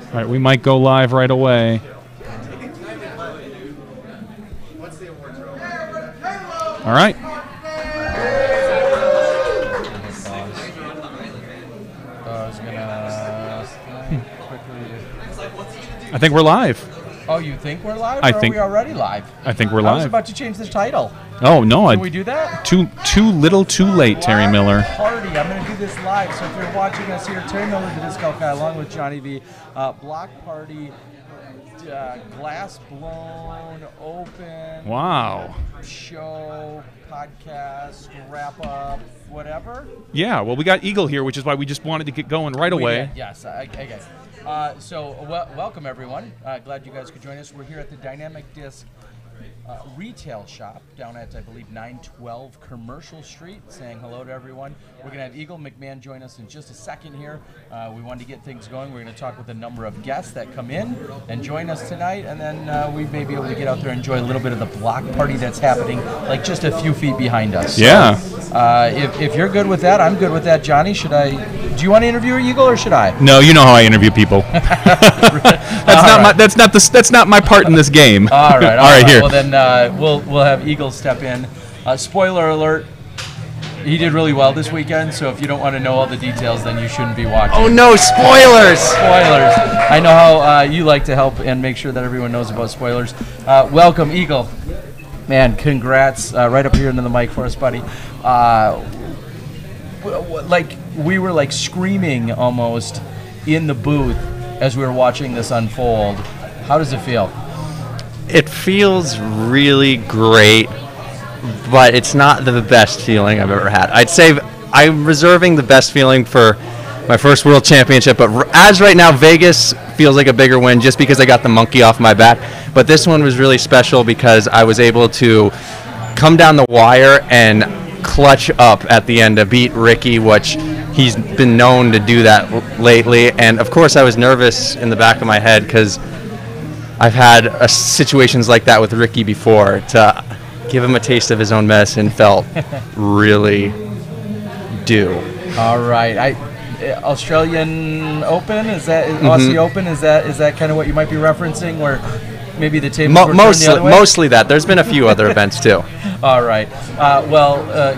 All right, we might go live right away. All right. I think we're live. Oh, you think we're live? Are we already live? I think we're live. I was about to change the title. Oh, no. Can we do that? Too little, too late, Terry Miller. Party. I'm going to do this live. So if you're watching us here, Terry Miller, the Disc Golf Guy, along with Johnny V. Block party, glass blown, open. Wow. Show, podcast, wrap up, whatever. Yeah, well, we got Eagle here, which is why we just wanted to get going right away. Yes, I guess. Welcome, everyone. Glad you guys could join us. We're here at the Dynamic Disc retail shop down at, I believe, 912 Commercial Street, saying hello to everyone. We're going to have Eagle McMahon join us in just a second here. We wanted to get things going. We're going to talk with a number of guests that come in and join us tonight, and then we may be able to get out there and enjoy a little bit of the block party that's happening, like just a few feet behind us. Yeah. So, if you're good with that, I'm good with that. Johnny, do you want to interview Eagle, or should I? No, you know how I interview people. That's not my part in this game. All right. All right. Here. Well, then we'll have Eagle step in. Spoiler alert: he did really well this weekend. So if you don't want to know all the details, then you shouldn't be watching. Oh no, spoilers! Spoilers. I know how you like to help and make sure that everyone knows about spoilers. Welcome, Eagle. Man, congrats! Right up here into the mic for us, buddy. We were screaming almost in the booth as we were watching this unfold. How does it feel? It feels really great, but it's not the best feeling I've ever had. I'd say I'm reserving the best feeling for my first World Championship, but as right now, Vegas feels like a bigger win just because I got the monkey off my back. But this one was really special because I was able to come down the wire and clutch up at the end to beat Ricky, which he's been known to do that lately. And of course I was nervous in the back of my head because I've had situations like that with Ricky before. To give him a taste of his own medicine felt really due. All right. Australian Open, is that Aussie Open? Is that kind of what you might be referencing, where maybe the tables were turned the other way? Mostly that. There's been a few other events too. All right.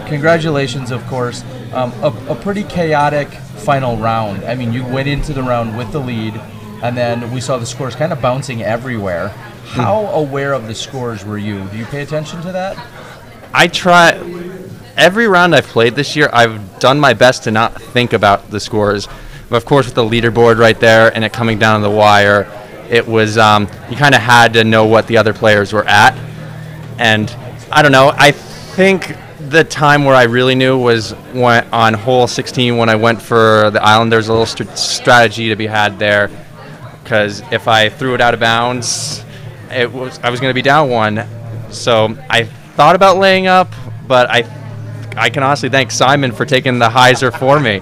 Congratulations, of course. A pretty chaotic final round. I mean, you went into the round with the lead, and then we saw the scores kind of bouncing everywhere. How aware of the scores were you? Do you pay attention to that? I try. Every round I've played this year, I've done my best to not think about the scores. But of course, with the leaderboard right there and it coming down the wire, it was you kind of had to know what the other players were at. And I don't know. I think the time where I really knew was on hole 16 when I went for the island. There's a little strategy to be had there, because if I threw it out of bounds, I was going to be down one. So I thought about laying up, but I can honestly thank Simon for taking the hyzer for me.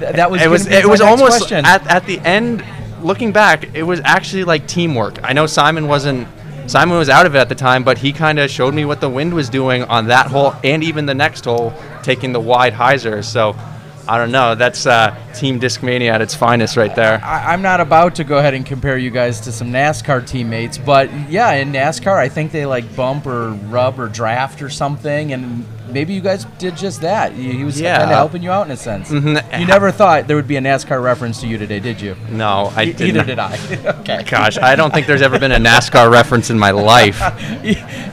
It was almost at the end. Looking back, it was actually like teamwork. I know Simon was out of it at the time, but he kind of showed me what the wind was doing on that hole and even the next hole, taking the wide hyzer. So I don't know. That's Team Discmania at its finest right there. I'm not about to go ahead and compare you guys to some NASCAR teammates, but yeah, in NASCAR, I think they bump or rub or draft or something, and maybe you guys did just that. He was kind of helping you out in a sense. Mm-hmm. You never thought there would be a NASCAR reference to you today, did you? No, I didn't. Either did I. Okay. Gosh, I don't think there's ever been a NASCAR reference in my life.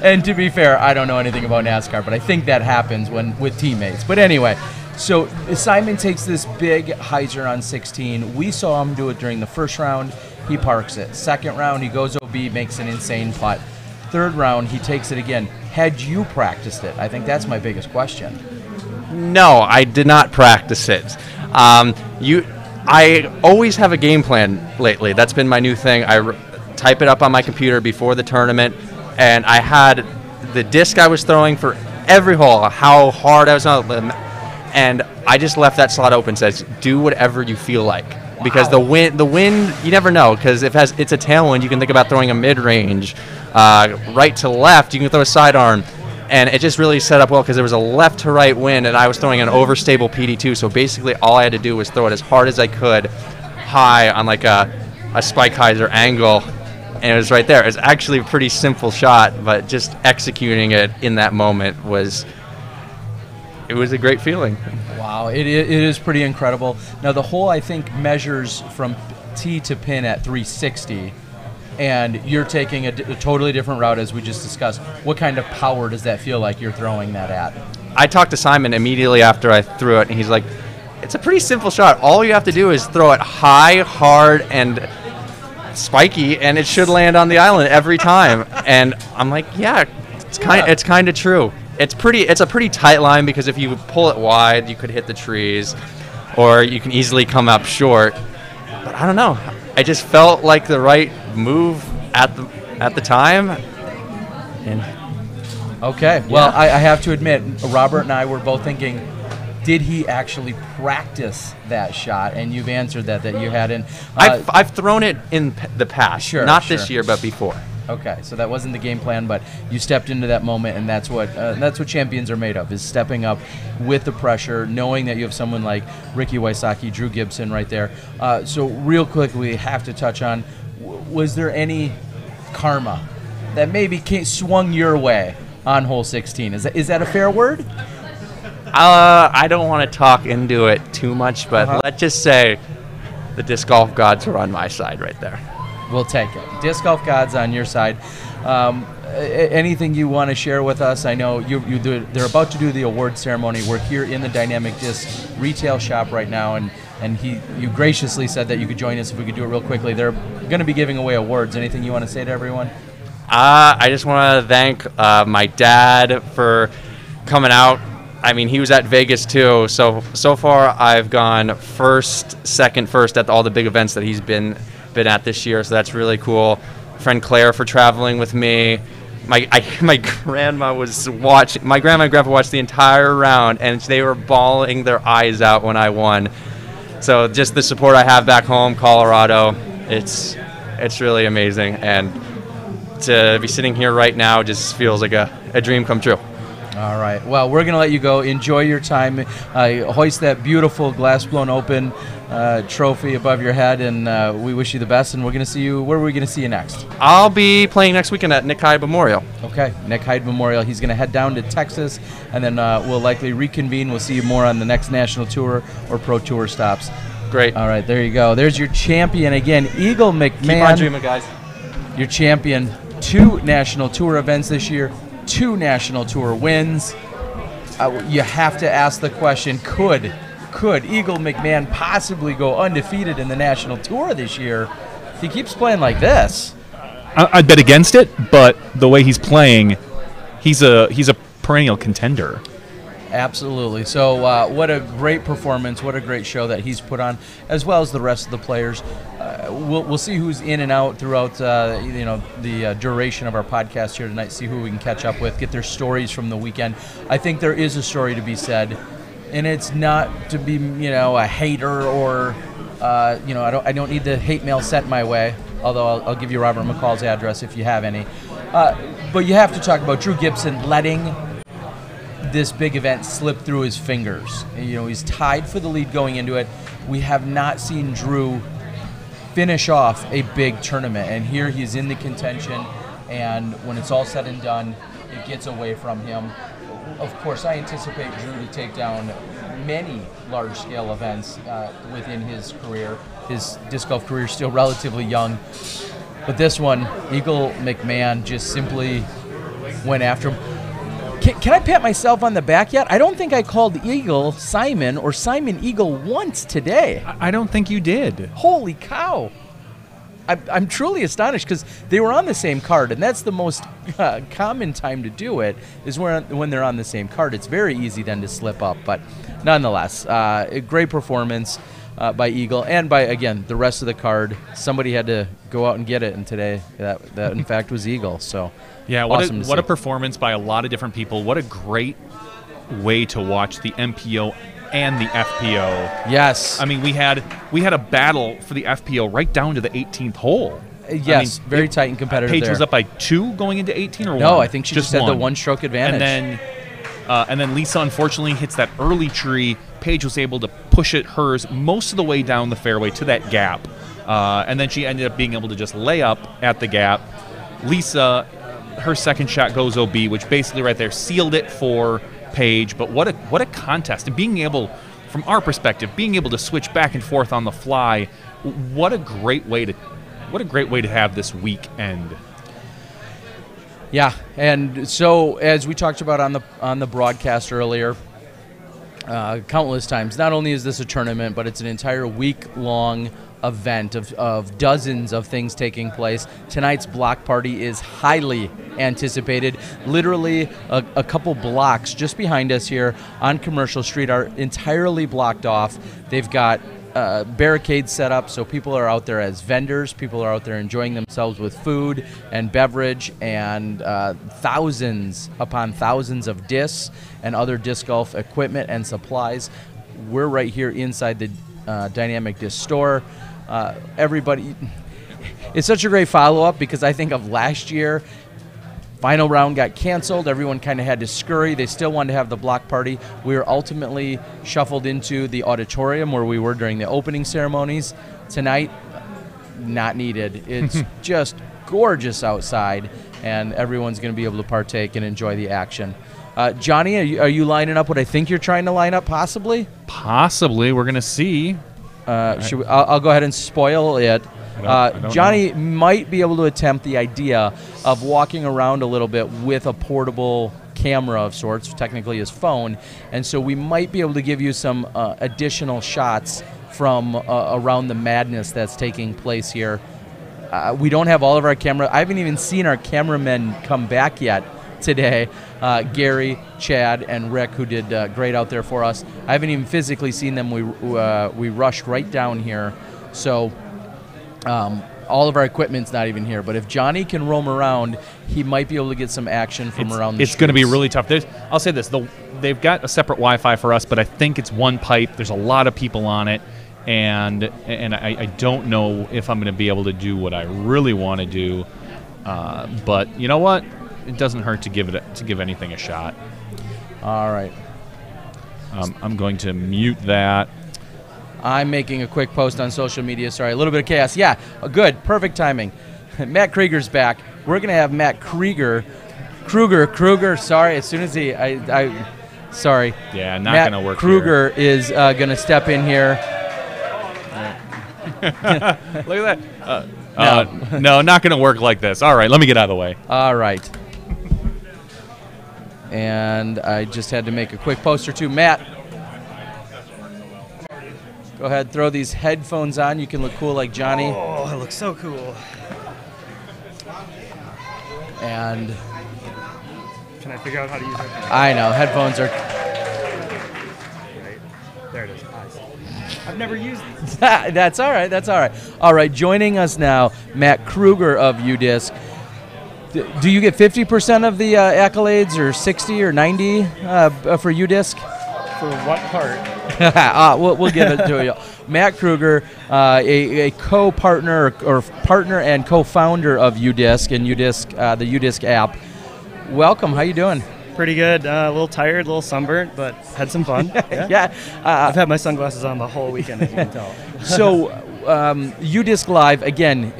And to be fair, I don't know anything about NASCAR, but I think that happens with teammates. But anyway, so Simon takes this big hyzer on 16. We saw him do it during the first round. He parks it. Second round, he goes OB, makes an insane putt. Third round, he takes it again. Had you practiced it? I think that's my biggest question. No, I did not practice it. I always have a game plan lately. That's been my new thing. I type it up on my computer before the tournament, and I had the disc I was throwing for every hole, how hard I was on the and I just left that slot open. Says do whatever you feel like, because the wind you never know, because if it's a tailwind, you can think about throwing a mid-range, right to left, you can throw a sidearm, and it just really set up well because there was a left to right wind, and I was throwing an overstable PD2, so basically all I had to do was throw it as hard as I could, high on like a a spike hyzer angle, and it was right there. It's actually a pretty simple shot, but just executing it in that moment was a great feeling. Wow, it is pretty incredible. Now the hole, I think, measures from tee to pin at 360, and you're taking a totally different route as we just discussed. What kind of power does that feel like you're throwing that at? I talked to Simon immediately after I threw it, and he's like, it's a pretty simple shot. All you have to do is throw it high, hard, and spiky, and it should land on the island every time. And I'm like, yeah, it's kind of true. It's a pretty tight line, because if you pull it wide, you could hit the trees, or you can easily come up short. But I don't know. I just felt like the right move at the time. And okay. Well, I have to admit, Robert and I were both thinking, did he actually practice that shot? And you've answered that you hadn't. I've thrown it in the past. Sure. Not this year, but before. Okay, so that wasn't the game plan, but you stepped into that moment, and that's what champions are made of, is stepping up with the pressure, knowing that you have someone like Ricky Wysocki, Drew Gibson right there. So real quick, we have to touch on, was there any karma that maybe swung your way on hole 16? Is that a fair word? I don't want to talk into it too much, but let's just say the disc golf gods were on my side right there. We'll take it. Disc golf gods on your side. Anything you want to share with us? I know they're about to do the award ceremony. We're here in the Dynamic Disc retail shop right now, and you graciously said that you could join us if we could do it real quickly. They're going to be giving away awards. Anything you want to say to everyone? I just want to thank my dad for coming out. I mean, he was at Vegas too. So far, I've gone first, second, first at all the big events that he's been at this year, so that's really cool. Friend Claire for traveling with me. My grandma was watching. My grandma and grandpa watched the entire round, and they were bawling their eyes out when I won. So just the support I have back home, Colorado, it's really amazing, and to be sitting here right now just feels like a dream come true. All right. Well, we're going to let you go. Enjoy your time. Hoist that beautiful glass blown open trophy above your head, and we wish you the best. And we're going to see you. Where are we going to see you next? I'll be playing next weekend at Nick Hyde Memorial. Okay, Nick Hyde Memorial. He's going to head down to Texas, and then we'll likely reconvene. We'll see you more on the next national tour or pro tour stops. Great. All right, there you go. There's your champion again, Eagle McMahon. Keep on dreaming, guys. Your champion. 2 national tour events this year. 2 national tour wins. You have to ask the question, could Eagle McMahon possibly go undefeated in the national tour this year if he keeps playing like this? I'd bet against it, but the way he's playing, he's a perennial contender. Absolutely. So what a great performance, what a great show that he's put on, as well as the rest of the players. We'll see who's in and out throughout the duration of our podcast here tonight, see who we can catch up with, get their stories from the weekend. I think there is a story to be said, and it's not to be a hater or I don't need the hate mail sent my way, although I'll give you Robert McCall's address if you have any. But you have to talk about Drew Gibson letting this big event slip through his fingers. He's tied for the lead going into it. We have not seen Drew finish off a big tournament, and here he's in the contention, and when it's all said and done, it gets away from him. Of course, I anticipate Drew to take down many large-scale events within his career. His disc golf career is still relatively young, but this one, Eagle McMahon just simply went after him. Can I pat myself on the back yet? I don't think I called Eagle Simon or Simon Eagle once today. I don't think you did. Holy cow. I'm truly astonished because they were on the same card, and that's the most common time to do it is when they're on the same card. It's very easy then to slip up, but nonetheless, a great performance by Eagle and by, again, the rest of the card. Somebody had to go out and get it, and today that in fact was Eagle. So yeah, awesome what a performance by a lot of different people. What a great way to watch the MPO and the FPO. Yes. I mean, we had a battle for the FPO right down to the 18th hole. Yes, very tight and competitive. Paige there. was up by 2 going into 18 or 1? No, I think she just had the 1. one-stroke advantage. And then Lisa unfortunately hits that early tree. Paige was able to push it hers most of the way down the fairway to that gap And then she ended up being able to just lay up at the gap. Lisa, her second shot goes OB, which basically right there sealed it for Paige. But what a contest. And being able, from our perspective, being able to switch back and forth on the fly, what a great way to have this weekend. Yeah, and so as we talked about on the broadcast earlier, countless times, not only is this a tournament, but it's an entire week-long event of dozens of things taking place. Tonight's block party is highly anticipated. Literally a couple blocks just behind us here on Commercial Street are entirely blocked off. They've got barricades set up, so people are out there as vendors. People are out there enjoying themselves with food and beverage, and thousands upon thousands of discs and other disc golf equipment and supplies. We're right here inside the Dynamic Disc store. Everybody, it's such a great follow-up because I think of last year. Final round got canceled. Everyone kind of had to scurry. They still wanted to have the block party. We were ultimately shuffled into the auditorium where we were during the opening ceremonies. Tonight, not needed. It's just gorgeous outside, and everyone's going to be able to partake and enjoy the action. Johnny, are you lining up what I think you're trying to line up, possibly? Possibly. We're going to see. I'll go ahead and spoil it. I don't Johnny might be able to attempt the idea of walking around a little bit with a portable camera of sorts, technically his phone, and so we might be able to give you some additional shots from around the madness that's taking place here. We don't have all of our camera. I haven't even seen our cameramen come back yet today. Gary, Chad, and Rick, who did great out there for us. I haven't even physically seen them. We rushed right down here, so all of our equipment's not even here. But if Johnny can roam around, he might be able to get some action from around the It's going to be really tough. I'll say this. They've got a separate Wi-Fi for us, but I think it's one pipe. There's a lot of people on it, and I don't know if I'm going to be able to do what I really want to do. But you know what? It doesn't hurt to give anything a shot. All right. I'm going to mute that. I'm making a quick post on social media. Sorry, a little bit of chaos. Yeah, good. Perfect timing. Matt Kruger's back. We're going to have Matt Kruger. Sorry, as soon as sorry. Yeah, not going to work Kruger here. Is going to step in here. Look at that. No, not going to work like this. All right, let me get out of the way. All right. And I just had to make a quick post or two. Matt, go ahead, throw these headphones on. You can look cool like Johnny. Oh, I look so cool. And can I figure out how to use headphones? I know, headphones are... Right. There it is. Nice. I've never used these. That's all right. That's all right. All right, joining us now, Matt Kruger of UDisc. Do you get 50% of the accolades, or 60 or 90 for UDisc? For what part? We'll give it to you. Matt Kruger, a co-partner or partner and co-founder of UDisc and UDisc, the UDisc app. Welcome. How you doing? Pretty good. A little tired, a little sunburnt, but had some fun. Yeah. I've had my sunglasses on the whole weekend, as you can tell. So, UDisc Live, again,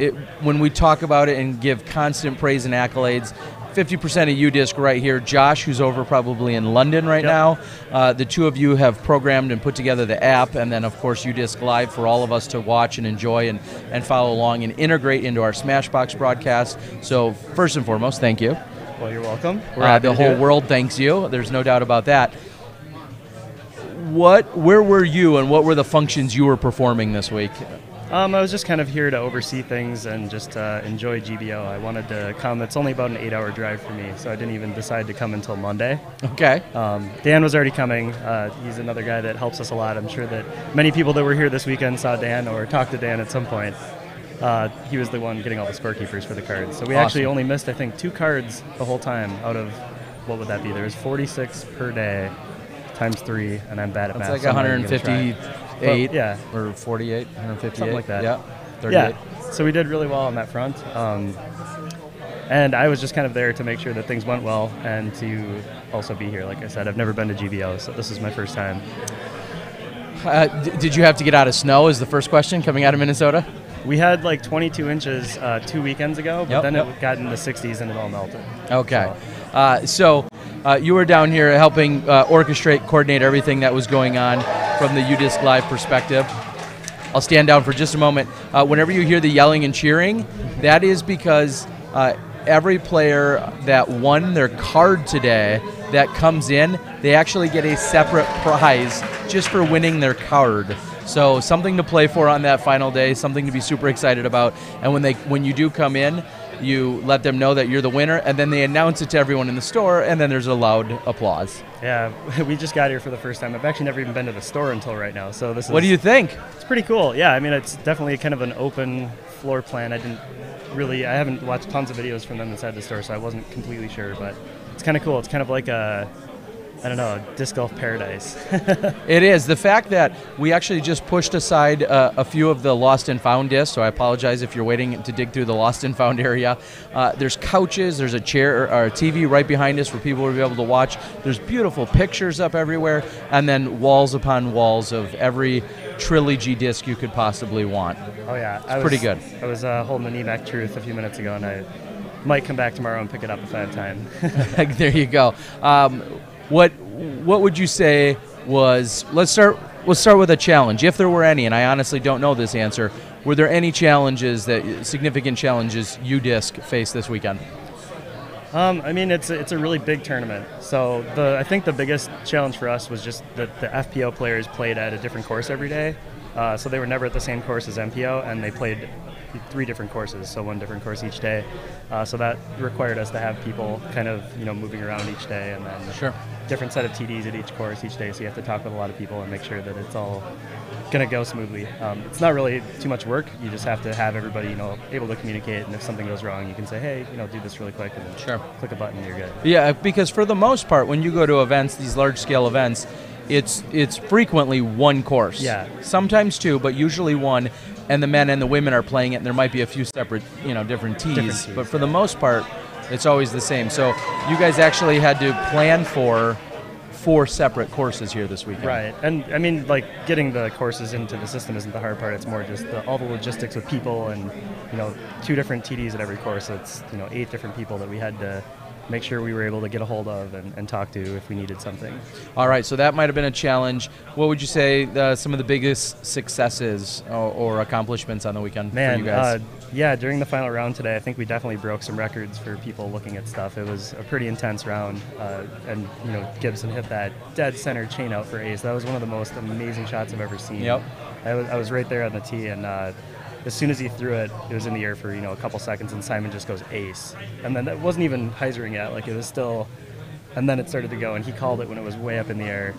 when we talk about it and give constant praise and accolades, 50% of UDisc right here. Josh, who's over probably in London right now. The two of you have programmed and put together the app, and then, of course, UDisc Live for all of us to watch and enjoy and follow along and integrate into our Smashbox broadcast. So, first and foremost, thank you. Well, you're welcome. The whole world thanks you. There's no doubt about that. Where were you, and what were the functions you were performing this week? I was just kind of here to oversee things and just enjoy GBO. I wanted to come. It's only about an 8-hour drive for me, so I didn't even decide to come until Monday. Okay. Dan was already coming. He's another guy that helps us a lot. I'm sure that many people that were here this weekend saw Dan or talked to Dan at some point. He was the one getting all the scorekeepers for the cards. So we actually only missed, I think, 2 cards the whole time out of, what would that be? There was 46 per day times 3, and I'm bad at math. It's like 158 yeah. or 48, 158. Something like that. Yeah, 38. Yeah, so we did really well on that front. And I was just kind of there to make sure that things went well and to also be here. Like I said, I've never been to GBO, so this is my first time. Did you have to get out of snow is the first question coming out of Minnesota? We had like 22 inches 2 weekends ago, but then it got in the 60s and it all melted. Okay. So you were down here helping orchestrate, coordinate everything that was going on from the UDisc Live perspective. I'll stand down for just a moment. Whenever you hear the yelling and cheering, that is because every player that won their card today that comes in, they actually get a separate prize just for winning their card. So something to play for on that final day, something to be super excited about. And when you do come in, you let them know that you're the winner, and then they announce it to everyone in the store, and then there's a loud applause. Yeah, we just got here for the first time. I've actually never even been to the store until right now. So this is. What do you think? It's pretty cool. Yeah, I mean, it's definitely kind of an open floor plan. I haven't watched tons of videos from them inside the store, so I wasn't completely sure, but it's kind of cool. It's kind of like a disc golf paradise. It is. The fact that we actually just pushed aside a few of the lost and found discs, so I apologize if you're waiting to dig through the lost and found area. There's couches, there's a chair or a TV right behind us where people will be able to watch. There's beautiful pictures up everywhere, and then walls upon walls of every trilogy disc you could possibly want. Oh yeah. It's pretty good. I was holding an EMAC Truth a few minutes ago, and I might come back tomorrow and pick it up if I have time. There you go. What would you say was, let's start with a challenge, if there were any, and I honestly don't know this answer. Were there any significant challenges UDisc faced this weekend? I mean, it's a really big tournament. So I think the biggest challenge for us was just that the FPO players played at a different course every day. So they were never at the same course as MPO, and they played 3 different courses, so 1 different course each day. So that required us to have people kind of moving around each day, and then different set of TDs at each course each day. So you have to talk with a lot of people and make sure that it's all going to go smoothly. It's not really too much work. You just have to have everybody able to communicate, and if something goes wrong, you can say, hey, do this really quick, and click a button, and you're good. Yeah, because for the most part, when you go to events, these large-scale events, it's frequently 1 course. Yeah. Sometimes 2, but usually 1. And the men and the women are playing it, and there might be a few separate, different tees. But for the most part, it's always the same. So you guys actually had to plan for 4 separate courses here this weekend. Right. And I mean, like, getting the courses into the system isn't the hard part. It's more just all the logistics with people and, 2 different TDs at every course. It's, 8 different people that we had to make sure we were able to get a hold of and talk to if we needed something. All right, so that might have been a challenge. What would you say some of the biggest successes or accomplishments on the weekend for you guys? During the final round today, I think we definitely broke some records for people looking at stuff. It was a pretty intense round, and Gibson hit that dead center chain out for ace. That was one of the most amazing shots I've ever seen. Yep. I was right there on the tee, and as soon as he threw it, it was in the air for a couple seconds, and Simon just goes ace. And then that wasn't even hyzering yet, like it was still, and then it started to go, and he called it when it was way up in the air.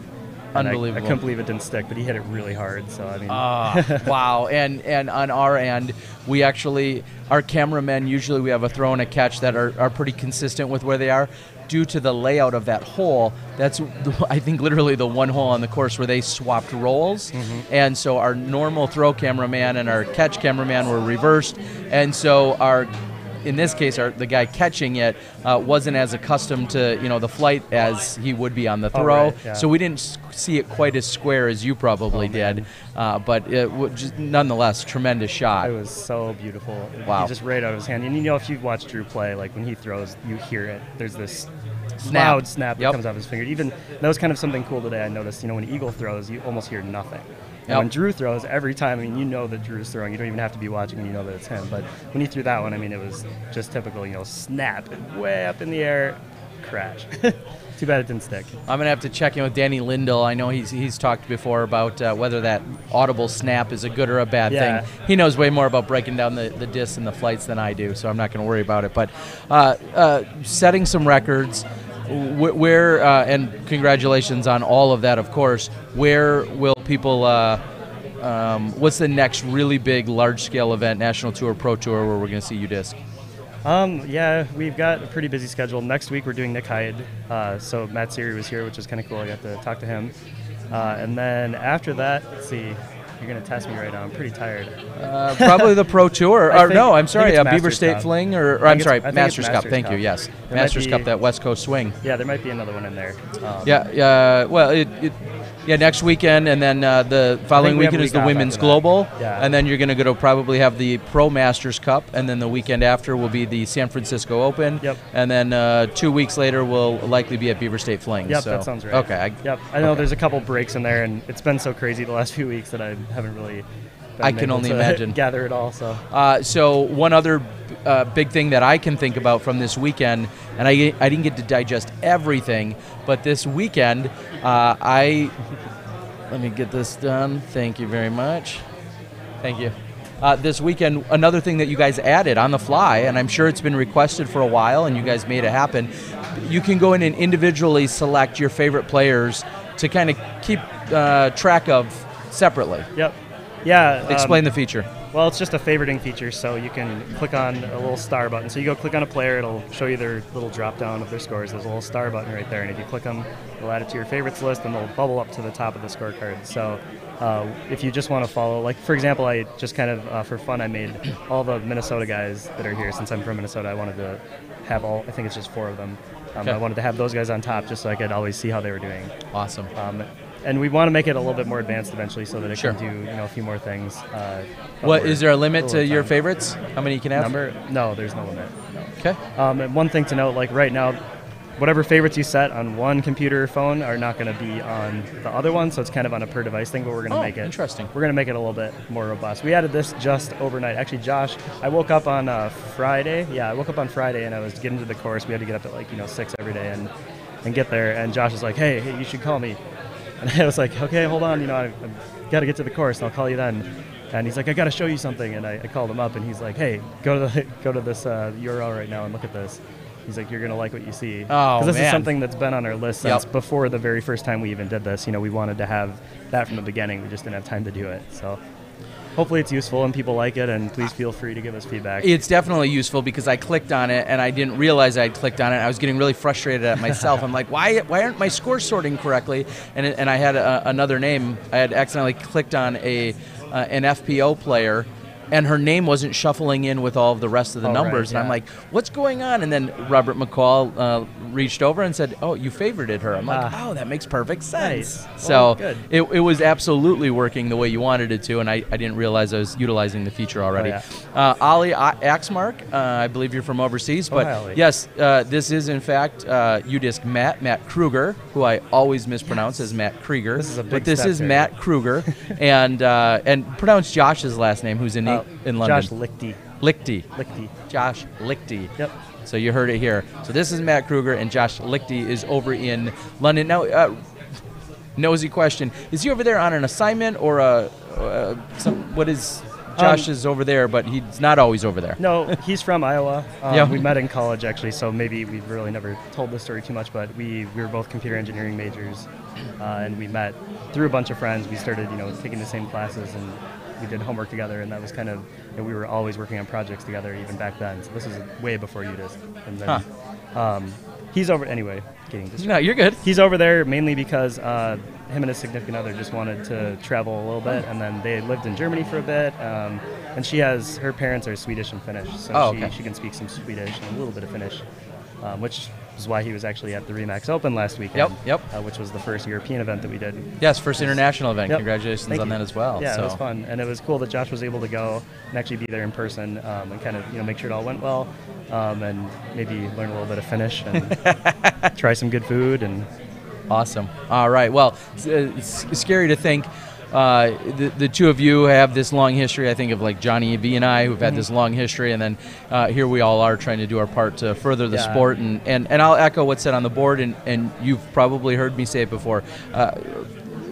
Unbelievable. I couldn't believe it didn't stick, but he hit it really hard. So I mean, wow. And on our end, we actually, our cameramen, usually we have a throw and a catch that are pretty consistent with where they are. Due to the layout of that hole, that's, I think, literally the 1 hole on the course where they swapped roles. Mm-hmm. And so our normal throw cameraman and our catch cameraman were reversed. And so in this case, the guy catching it wasn't as accustomed to the flight as he would be on the throw. Right, yeah. So we didn't see it quite as square as you probably did. But it nonetheless, tremendous shot. It was so beautiful. Wow. He just right out of his hand. And if you've watched Drew play, like when he throws, you hear it. There's this loud snap that comes off his finger. Even that was kind of something cool today. I noticed. When Eagle throws, you almost hear nothing. And when Drew throws, every time, that Drew's throwing. You don't even have to be watching, and you know that it's him. But when he threw that one, it was just typical, snap, and way up in the air, crash. Too bad it didn't stick. I'm going to have to check in with Danny Lindell. I know he's talked before about whether that audible snap is a good or a bad thing. He knows way more about breaking down the discs and the flights than I do, so I'm not going to worry about it. But setting some records, where and congratulations on all of that, of course. Where will people? What's the next really big, large-scale event, National Tour, Pro Tour, where we're going to see UDisc? We've got a pretty busy schedule. Next week we're doing Nick Hyde. So Matt Siri was here, which is kind of cool. I got to talk to him. And then after that, let's see. You're going to test me right now. I'm pretty tired. Probably the Pro Tour. I'm sorry, Beaver State Cup. Fling, or I'm sorry, Masters Cup. Masters Thank Cup. you, yes. There Masters Cup, that West Coast swing. Yeah, there might be another one in there. Well, next weekend, and then the following weekend is the Women's Global, and then you're going to go to probably have the Pro Masters Cup, and then the weekend after will be the San Francisco Open, and then 2 weeks later will likely be at Beaver State Flings. Yep, so. that sounds right. Okay. I know there's a couple breaks in there, and it's been so crazy the last few weeks that I haven't really I can only imagine. Gather it all. So one other big thing that I can think about from this weekend, and I didn't get to digest everything, but this weekend, let me get this done. Thank you very much. Thank you. This weekend, another thing that you guys added on the fly, and I'm sure it's been requested for a while, and you guys made it happen. You can go in and individually select your favorite players to kind of keep track of separately. Yep. Yeah. Explain the feature. Well, it's just a favoriting feature, so you can click on a little star button. So you go click on a player, it'll show you their little drop down of their scores. There's a little star button right there, and if you click them, it'll add it to your favorites list, and they'll bubble up to the top of the scorecard. So if you just want to follow, like for example, I just kind of for fun, I made all the Minnesota guys that are here. Since I'm from Minnesota, I wanted to have all. I think it's just 4 of them. I wanted to have those guys on top just so I could always see how they were doing. Awesome. And we want to make it a little bit more advanced eventually, so that it can do a few more things. Is there a limit to your favorites? How many you can have? No, there's no limit. No. Okay. And one thing to note, like right now, whatever favorites you set on one computer or phone are not going to be on the other one, so it's kind of on a per device thing. But we're going to make it interesting. We're going to make it a little bit more robust. We added this just overnight. Actually, Josh, I woke up on Friday. Yeah, I woke up on Friday and I was getting to the course. We had to get up at 6 every day and get there. And Josh was like, "Hey, you should call me." And I was like, "Okay, hold on. I've got to get to the course, and I'll call you then." And he's like, "I got to show you something." And I called him up, and he's like, "Hey, go to this URL right now and look at this." He's like, "You're going to like what you see." Because this is something that's been on our list since before the very first time we even did this. We wanted to have that from the beginning. We just didn't have time to do it. So hopefully it's useful and people like it, and please feel free to give us feedback. It's definitely useful because I clicked on it and I didn't realize I'd clicked on it. I was getting really frustrated at myself. I'm like, why aren't my scores sorting correctly? And I had another name. I had accidentally clicked on an FPO player, and her name wasn't shuffling in with all of the rest of the numbers. And I'm like, what's going on? And then Robert McCall reached over and said, "Oh, you favorited her." I'm like, "Oh, that makes perfect sense." Nice. So good. It was absolutely working the way you wanted it to, and I didn't realize I was utilizing the feature already. Ollie Axmark, I believe you're from overseas, but yes, this is in fact UDisc Matt Kruger, who I always mispronounce as Matt Krieger. This is a big but this step is here. Matt Kruger, and pronounce Josh's last name, who's in London. Josh Lichty. Josh Lichty. Yep. So you heard it here. So this is Matt Kruger, and Josh Lichty is over in London. Now, nosy question. Is he over there on an assignment or what is... Josh is over there, but he's not always over there. No, he's from Iowa. We met in college, actually, so maybe we've really never told this story too much, but we were both computer engineering majors, and we met through a bunch of friends. We started, taking the same classes, and we did homework together, and that was kind of, we were always working on projects together even back then. So this is way before UDisc. And then he's over, anyway, getting distracted. No, you're good. He's over there mainly because him and his significant other just wanted to travel a little bit, and then they lived in Germany for a bit, and her parents are Swedish and Finnish, so she can speak some Swedish and a little bit of Finnish, which is why he was actually at the Remax Open last weekend, which was the first European event that we did. Yes, first international event. Yep. Congratulations on that as well. Yeah, it was fun, and it was cool that Josh was able to go and actually be there in person, and kind of make sure it all went well, and maybe learn a little bit of Finnish and try some good food. And awesome. All right. Well, it's scary to think the two of you have this long history. I think of like Johnny V and I, who've had this long history, and then here we all are trying to do our part to further the sport. And I'll echo what's said on the board, and you've probably heard me say it before.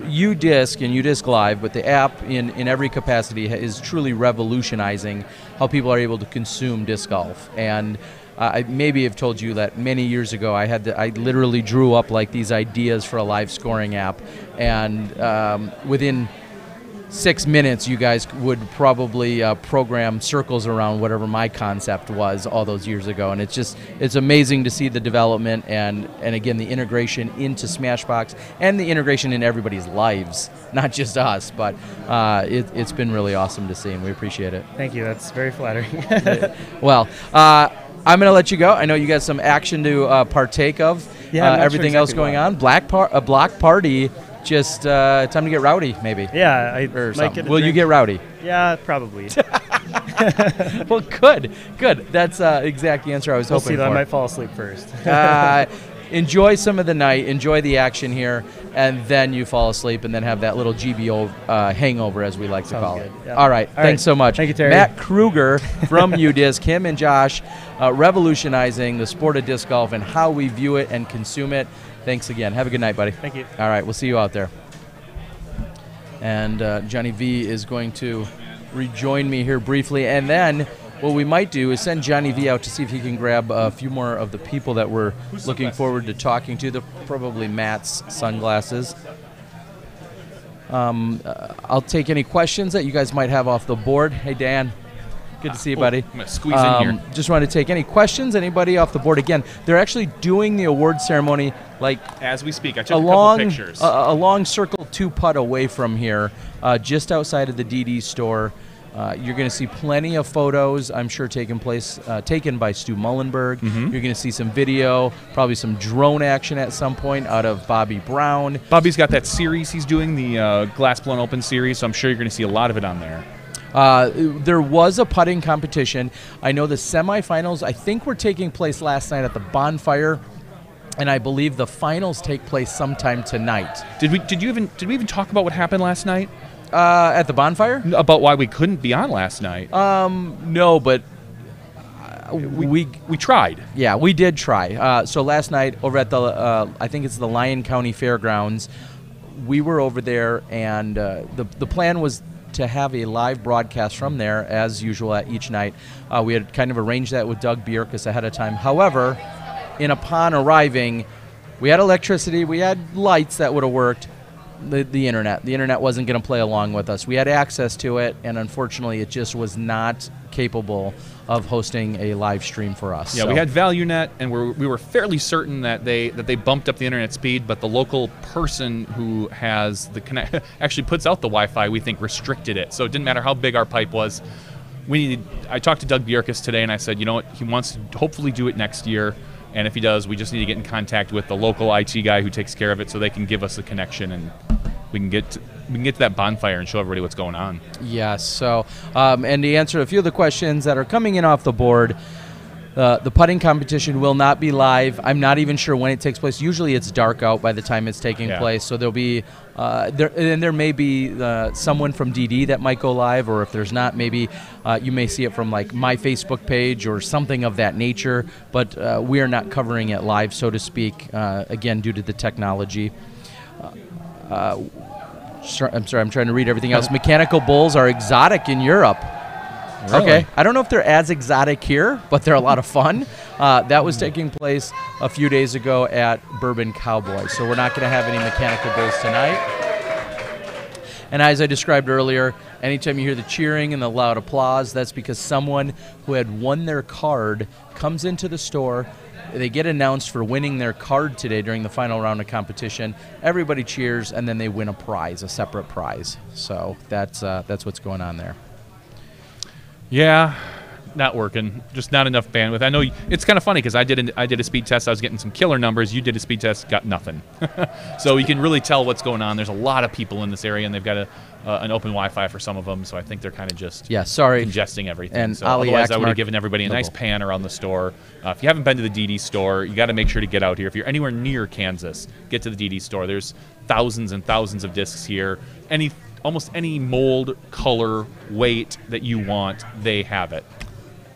UDisc and UDisc Live, but the app in every capacity is truly revolutionizing how people are able to consume disc golf. And I maybe have told you that many years ago I literally drew up like these ideas for a live scoring app, and within 6 minutes you guys would probably program circles around whatever my concept was all those years ago. And it's amazing to see the development and again the integration into Smashbox and the integration in everybody's lives, not just us, but it's been really awesome to see, and we appreciate it. Thank you. That's very flattering. Well, I'm going to let you go. I know you got some action to partake of. Yeah, everything else going on. Block Party just time to get rowdy, maybe. Yeah, I Or might something. get a Will you drink. get rowdy? Yeah, probably. Well, good. That's exact the answer I was We'll hoping see, though. for. I might fall asleep first. Enjoy some of the night, enjoy the action here, and then you fall asleep and then have that little GBO hangover, as we like to Sounds call good. it. Yeah. All right. Thanks so much. Thank you, Terry. Matt Kruger from UDisc, him and Josh revolutionizing the sport of disc golf and how we view it and consume it. Thanks again. Have a good night, buddy. Thank you. All right. We'll see you out there. And Johnny V is going to rejoin me here briefly, and then what we might do is send Johnny V out to see if he can grab a few more of the people that we're looking forward to talking to. Probably Matt's sunglasses. I'll take any questions that you guys might have off the board. Hey, Dan. Good to see you, buddy. I'm going to squeeze in here. Just want to take any questions, anybody off the board. Again, they're actually doing the award ceremony like As we speak, I took a couple pictures. a long circle 2-putt away from here, just outside of the DD store. You're going to see plenty of photos, I'm sure, taken by Stu Mullenberg. Mm-hmm. You're going to see some video, probably some drone action at some point out of Bobby Brown. Bobby's got that series he's doing, the Glass Blown Open series, so I'm sure you're going to see a lot of it on there. There was a putting competition. I know the semifinals, I think, were taking place last night at the bonfire, and I believe the finals take place sometime tonight. Did we even talk about what happened last night? At the bonfire? About why we couldn't be on last night? No, but we tried. Yeah, we did try. So last night over at the, I think it's the Lyon County Fairgrounds, we were over there, and the plan was to have a live broadcast from there, as usual, at each night. We had kind of arranged that with Doug Bjerkaas ahead of time. However, upon arriving, we had electricity, we had lights that would have worked. The internet wasn't going to play along with us. We had access to it, and unfortunately it just was not capable of hosting a live stream for us. Yeah, so. we had ValueNet, and we were fairly certain that they bumped up the internet speed, but the local person who has the connect actually puts out the Wi-Fi, we think, restricted it. So it didn't matter how big our pipe was. I talked to Doug Bjerkaas today, and I said, you know what, he wants to hopefully do it next year. And if he does, we just need to get in contact with the local IT guy who takes care of it, so they can give us a connection, and we can get to that bonfire and show everybody what's going on. Yes. So, and to answer a few of the questions that are coming in off the board, the putting competition will not be live. I'm not even sure when it takes place. Usually, it's dark out by the time it's taking place. So there'll be there may be someone from DD that might go live, or if there's not, maybe you may see it from like my Facebook page or something of that nature. But we are not covering it live, so to speak. Again, due to the technology. I'm sorry, I'm trying to read everything else. Mechanical bulls are exotic in Europe. Really? Okay. I don't know if they're as exotic here, but they're a lot of fun. That was taking place a few days ago at Bourbon Cowboy. So we're not going to have any mechanical bulls tonight. And as I described earlier, anytime you hear the cheering and the loud applause, that's because someone who had won their card comes into the store. They get announced for winning their card today during the final round of competition. Everybody cheers, and then they win a prize, a separate prize. So that's what's going on there. Yeah, not working. Just not enough bandwidth. I know it's kind of funny because I did a speed test. I was getting some killer numbers. You did a speed test, got nothing. So you can really tell what's going on. There's a lot of people in this area, and they've got an open Wi-Fi for some of them. So I think they're kind of just congesting everything. And so otherwise, I would have given everybody a nice pan around the store. If you haven't been to the DD store, you got to make sure to get out here. If you're anywhere near Kansas, get to the DD store. There's thousands and thousands of discs here. Almost any mold, color, weight that you want, they have it.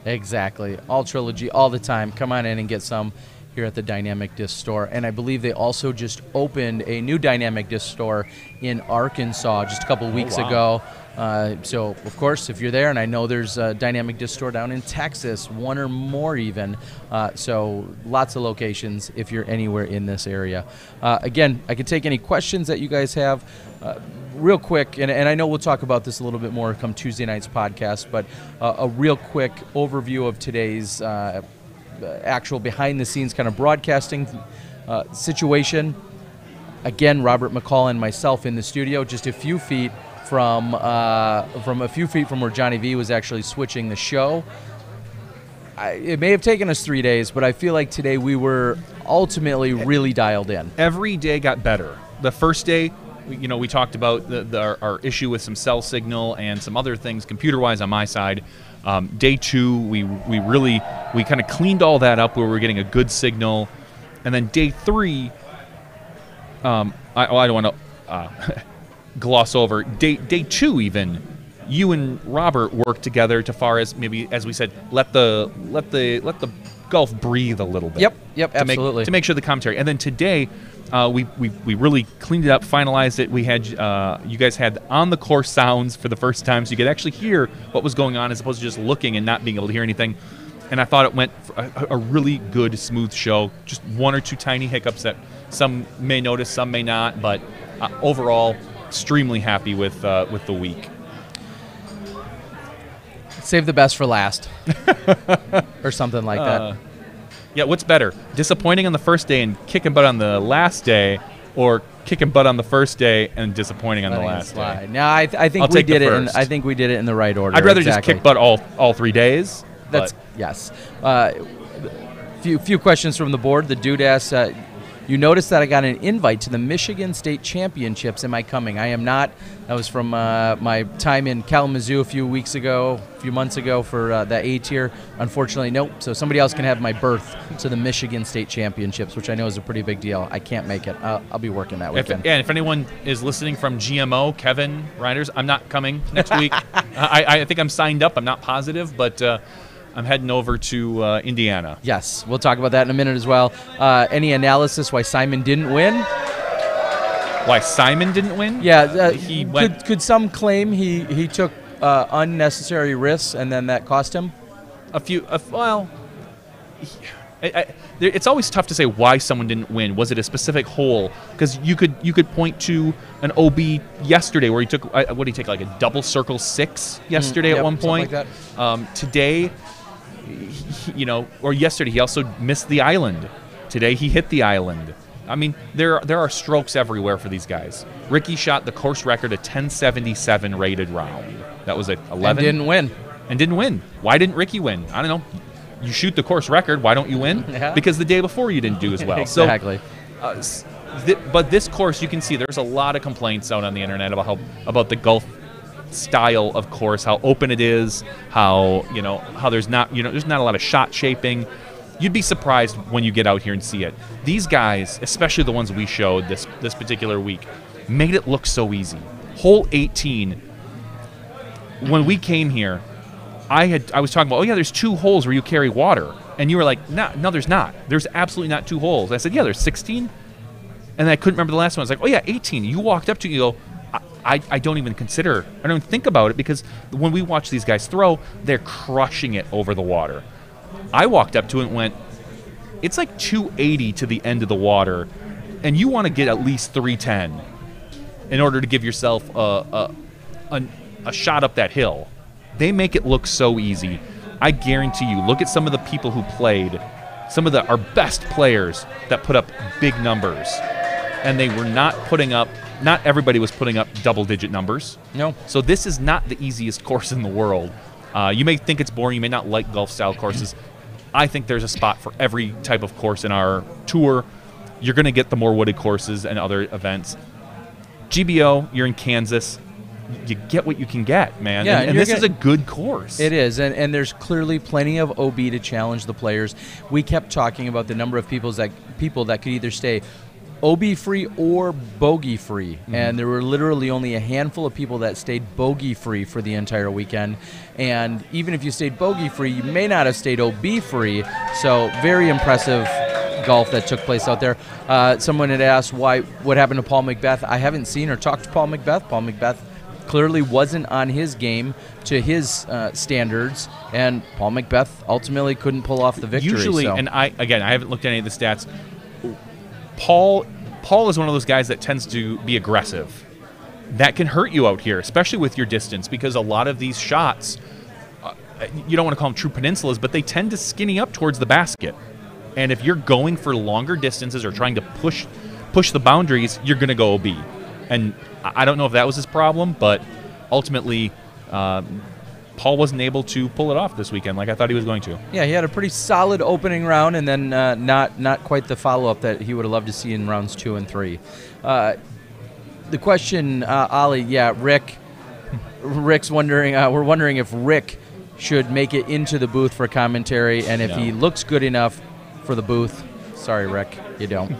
Exactly. All Trilogy, all the time. Come on in and get some here at the Dynamic Disc Store. And I believe they also just opened a new Dynamic Disc Store in Arkansas just a couple of weeks ago. So, of course, if you're there, and I know there's a Dynamic Disc Store down in Texas, one or more even. So lots of locations if you're anywhere in this area. Again, I can take any questions that you guys have. Real quick, and I know we'll talk about this a little bit more come Tuesday night's podcast, but a real quick overview of today's actual behind-the-scenes kind of broadcasting situation. Again, Robert McCall and myself in the studio, just a few feet from where Johnny V was actually switching the show. It may have taken us 3 days, but I feel like today we were ultimately really dialed in. Every day got better. The first day we talked about our issue with some cell signal and some other things computer-wise on my side. Day 2, we kind of cleaned all that up where we were getting a good signal, and then day 3, I don't want to gloss over day 2 even. You and Robert worked together to far as maybe, as we said, let the Gulf breathe a little bit. Yep, absolutely. To make sure the commentary. And then today, we really cleaned it up, finalized it. We had you guys had on the course sounds for the first time, so you could actually hear what was going on as opposed to just looking and not being able to hear anything. And I thought it went a really good, smooth show. Just 1 or 2 tiny hiccups that some may notice, some may not, but overall, extremely happy with the week. Save the best for last, or something like that. Yeah, what's better? Disappointing on the first day and kicking butt on the last day, or kicking butt on the first day and disappointing on the last day? No, I think we did it. I think we did it in the right order. I'd rather just kick butt all 3 days. Yes. Few questions from the board. The dude asks, you noticed that I got an invite to the Michigan State Championships. Am I coming? I am not. That was from my time in Kalamazoo a few months ago for that A tier. Unfortunately, nope. So somebody else can have my berth to the Michigan State Championships, which I know is a pretty big deal. I can't make it. I'll be working that weekend. If anyone is listening from GMO, Kevin Reinders, I'm not coming next week. I think I'm signed up. I'm not positive, but I'm heading over to Indiana. Yes, we'll talk about that in a minute as well. Any analysis why Simon didn't win? Why Simon didn't win? Yeah, he went. Could some claim he took unnecessary risks and then that cost him? It's always tough to say why someone didn't win. Was it a specific hole? Because you could point to an OB yesterday where he took what did he take, like a double circle 6 yesterday at one point. Like that. Today, or yesterday he also missed the island. Today he hit the island. I mean, there are strokes everywhere for these guys. Ricky shot the course record, a 1077 rated round. That was at 11. And didn't win. Why didn't Ricky win? I don't know. You shoot the course record, why don't you win? Yeah. Because the day before you didn't do as well. Exactly. So, but this course, you can see there's a lot of complaints out on the internet about the Gulf style of course, how open it is, how there's not a lot of shot shaping. You'd be surprised when you get out here and see it. These guys, especially the ones we showed this particular week, made it look so easy. Hole 18. When we came here, I was talking about, there's 2 holes where you carry water. And you were like, no, there's not. There's absolutely not 2 holes. I said, yeah, there's 16. And I couldn't remember the last one. I was like, 18. You walked up to it, you go, I don't even think about it, because when we watch these guys throw, they're crushing it over the water. I walked up to it and went, it's like 280 to the end of the water, and you want to get at least 310 in order to give yourself a shot up that hill. They make it look so easy. I guarantee you, look at some of the people who played, some of our best players that put up big numbers, and they were not everybody was putting up double-digit numbers. No. So this is not the easiest course in the world. You may think it's boring. You may not like Gulf-style courses. I think there's a spot for every type of course in our tour. You're going to get the more wooded courses and other events. GBO, you're in Kansas. You get what you can get, man. Yeah, and this is a good course. It is, and there's clearly plenty of OB to challenge the players. We kept talking about the number of people that could either stay OB-free or bogey-free, and there were literally only a handful of people that stayed bogey-free for the entire weekend. And even if you stayed bogey-free, you may not have stayed OB-free. So very impressive golf that took place out there. Someone had asked what happened to Paul McBeth. I haven't seen or talked to Paul McBeth. Paul McBeth clearly wasn't on his game to his standards, and Paul McBeth ultimately couldn't pull off the victory. Usually, and I haven't looked at any of the stats. Paul is one of those guys that tends to be aggressive. That can hurt you out here, especially with your distance, because a lot of these shots, you don't want to call them true peninsulas, but they tend to skinny up towards the basket. And if you're going for longer distances or trying to push the boundaries, you're going to go OB. And I don't know if that was his problem, but ultimately, Paul wasn't able to pull it off this weekend like I thought he was going to. Yeah, he had a pretty solid opening round, and then not quite the follow-up that he would have loved to see in rounds 2 and 3. The question, Ollie, yeah, Rick's wondering, we're wondering if Rick should make it into the booth for commentary, and if he looks good enough for the booth. Sorry, Rick, you don't.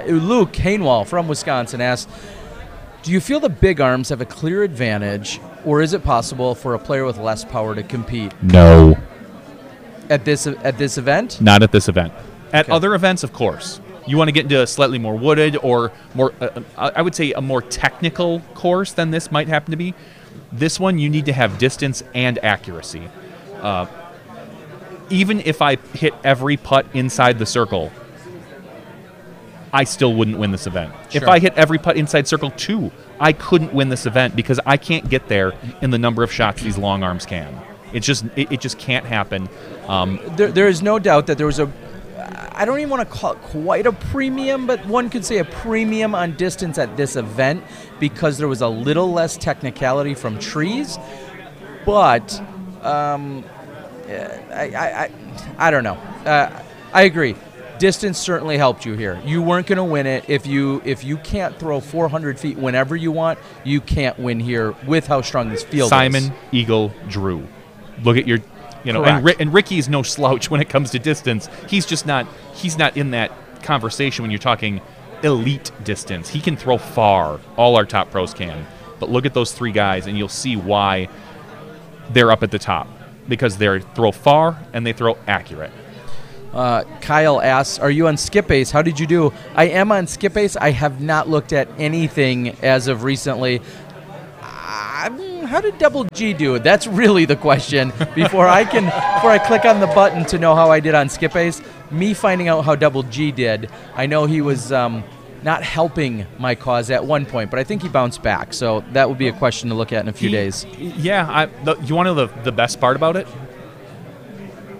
Luke Hainwall from Wisconsin asks, do you feel the big arms have a clear advantage, or is it possible for a player with less power to compete? No. At this event? Not at this event. At other events, of course. You want to get into a slightly more wooded or more, I would say, a more technical course than this might happen to be. This one, you need to have distance and accuracy. Even if I hit every putt inside the circle, I still wouldn't win this event. Sure. If I hit every putt inside circle 2, I couldn't win this event because I can't get there in the number of shots these long arms can. It just can't happen. There is no doubt that there was I don't even want to call it quite a premium, but one could say a premium on distance at this event because there was a little less technicality from trees. But I don't know. I agree. Distance certainly helped you here. You weren't going to win it if you can't throw 400 feet whenever you want. You can't win here with how strong this field is. Simon, Eagle, Drew. Look at your, and Ricky's no slouch when it comes to distance. He's not in that conversation when you're talking elite distance. He can throw far. All our top pros can. But look at those 3 guys, and you'll see why they're up at the top. Because they throw far and they throw accurate. Kyle asks, are you on Skip Ace? How did you do? I am on Skip Ace. I have not looked at anything as of recently. How did Double G do? That's really the question. Before I click on the button to know how I did on Skip Ace, me finding out how Double G did, I know he was not helping my cause at one point, but I think he bounced back. So that would be a question to look at in a few days. Yeah. You want to know the best part about it?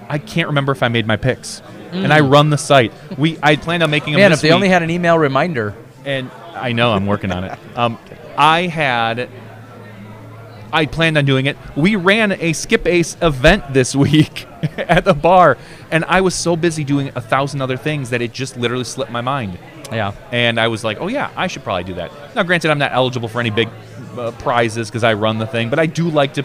I can't remember if I made my picks. And I run the site. I planned on making them Man, this if they week. only had an email reminder. And I know, I'm working on it. I planned on doing it. We ran a Skip Ace event this week at the bar, and I was so busy doing 1,000 other things that it just literally slipped my mind. Yeah. And I was like, oh, yeah, I should probably do that. Now, granted, I'm not eligible for any big prizes because I run the thing, but I do like to,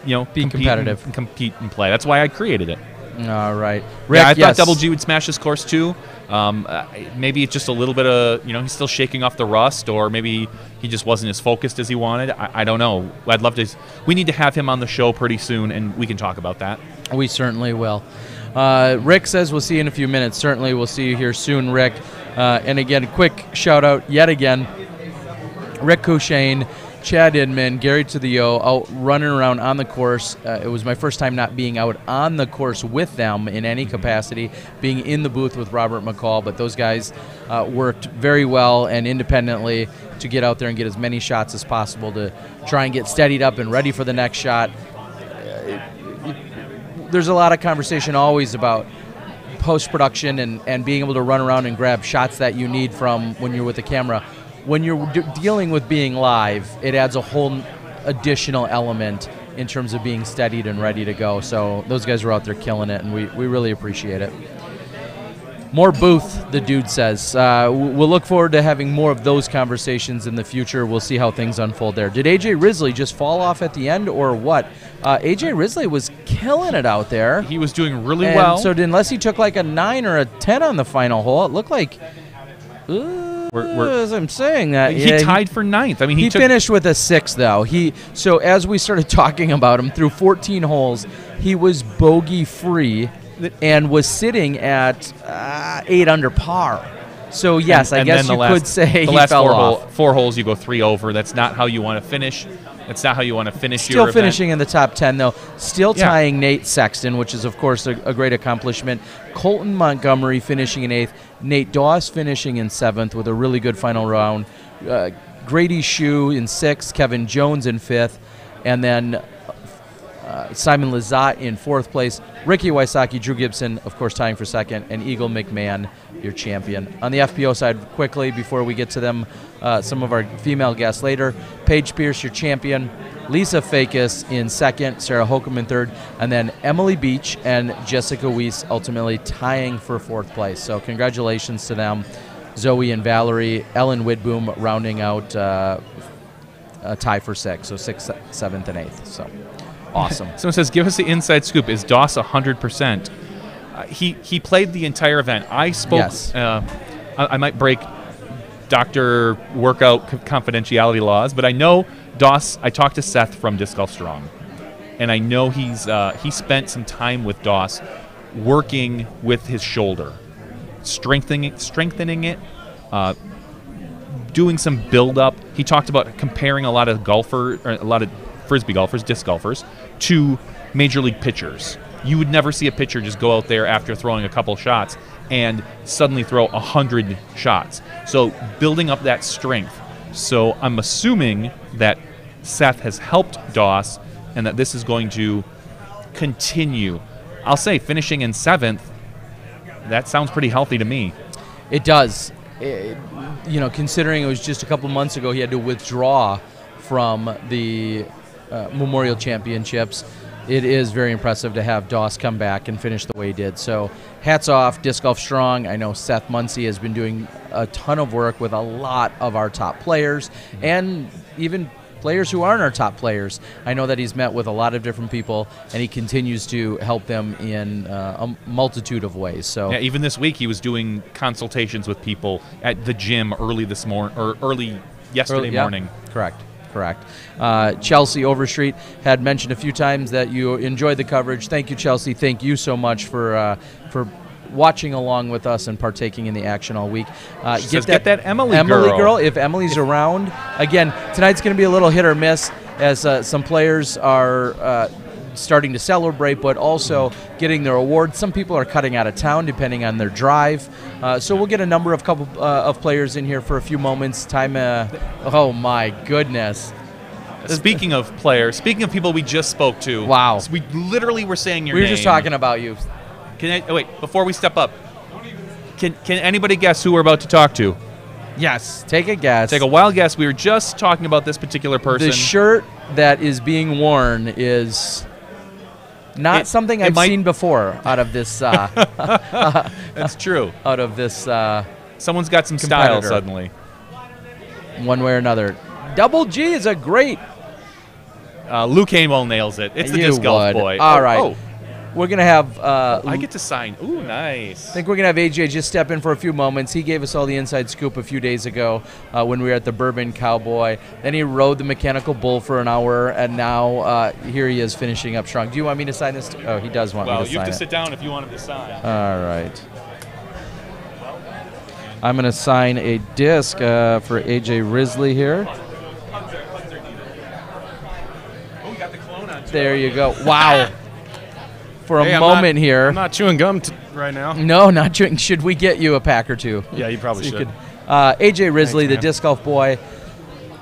be competitive. Compete and play. That's why I created it. All right. Rick, I thought Double G would smash this course too. Maybe it's just a little bit of, he's still shaking off the rust, or maybe he just wasn't as focused as he wanted. I don't know. I'd love to. We need to have him on the show pretty soon, and we can talk about that. We certainly will. Rick says we'll see you in a few minutes. Certainly we'll see you here soon, Rick. And again, quick shout out yet again. Rick Cushane, Chad Inman, Gary to the O, out running around on the course. It was my first time not being out on the course with them in any capacity, being in the booth with Robert McCall, but those guys worked very well and independently to get out there and get as many shots as possible to try and get steadied up and ready for the next shot. There's a lot of conversation always about post-production and being able to run around and grab shots that you need from when you're with the camera. When you're dealing with being live, it adds a whole additional element in terms of being steadied and ready to go. So those guys were out there killing it, and we really appreciate it. More booth, the dude says. We'll look forward to having more of those conversations in the future. We'll see how things unfold there. Did AJ Risley just fall off at the end, or what? AJ Risley was killing it out there. He was doing really well. So unless he took like a 9 or a 10 on the final hole, it looked like... as I'm saying that, he tied for 9th. I mean, he finished with a 6, though. So as we started talking about him, through 14 holes, he was bogey free and was sitting at 8 under par. So yes, I guess you could say the he last fell off. 4 holes you go 3 over. That's not how you want to finish. That's not how you want to finish Still your event. finishing in the top 10, though. Still tying Nate Sexton, which is, of course, a great accomplishment. Colton Montgomery finishing in 8th. Nate Doss finishing in 7th with a really good final round. Grady Shue in 6th. Kevin Jones in 5th. And then Simon Lizotte in 4th place. Ricky Wysocki, Drew Gibson, of course, tying for 2nd. And Eagle McMahon, your champion. On the FPO side, quickly, before we get to them, some of our female guests later. Paige Pierce, your champion. Lisa Fakis in 2nd. Sarah Holcomb in 3rd. And then Emily Beach and Jessica Weiss ultimately tying for 4th place. So congratulations to them. Zoe and Valerie, Ellen Widboom rounding out a tie for 6th. So 6th, 7th, and 8th. So awesome. Someone says, give us the inside scoop. Is Doss 100%? He played the entire event. I spoke. Yes. I might break Dr. Workout confidentiality laws, but I know Doss. I talked to Seth from Disc Golf Strong, and I know he spent some time with Doss working with his shoulder, strengthening it, doing some build-up. He talked about comparing a lot of Frisbee golfers, disc golfers, to major league pitchers. You would never see a pitcher just go out there after throwing a couple shots and suddenly throw 100 shots. So building up that strength. So I'm assuming that Seth has helped Doss and that this is going to continue. I'll say finishing in 7th, that sounds pretty healthy to me. It does. Considering it was just a couple months ago he had to withdraw from the Memorial Championships, it is very impressive to have Doss come back and finish the way he did. So hats off, Disc Golf Strong. I know Seth Muncie has been doing a ton of work with a lot of our top players and even players who aren't our top players. I know that he's met with a lot of different people, and he continues to help them in a multitude of ways. So yeah, even this week he was doing consultations with people at the gym early yesterday morning. Correct. Chelsea Overstreet had mentioned a few times that you enjoyed the coverage. Thank you, Chelsea. Thank you so much for watching along with us and partaking in the action all week. Get that Emily girl. If Emily's around. Again, tonight's going to be a little hit or miss as some players are starting to celebrate, but also getting their awards. Some people are cutting out of town depending on their drive. So we'll get a number of couple of players in here for a few moments. Oh my goodness. Speaking of players, speaking of people we just spoke to. Wow. We literally were saying your name. We were just talking about you. Wait, before we step up, can anybody guess who we're about to talk to? Yes. Take a guess. Take a wild guess. We were just talking about this particular person. The shirt that is being worn is not something I've seen before out of this. That's true. Out of this. Someone's got some style suddenly. One way or another. Double G is a great. Luke Amel nails it. It's the Disc Golf Boy. All right. We're going to have... I get to sign. Ooh, nice. I think we're going to have AJ just step in for a few moments. He gave us all the inside scoop a few days ago when we were at the Bourbon Cowboy. Then he rode the Mechanical Bull for an hour, and now here he is finishing up strong. Do you want me to sign this? Oh, he does want me to sign it. Well, you have to sit down if you want him to sign. All right. I'm going to sign a disc for AJ Risley here. Oh, we got the clone on. There you go. Wow. For a moment here. I'm not chewing gum right now. No, not chewing. Should we get you a pack or two? Yeah, you probably should. AJ Risley, the Disc Golf Boy.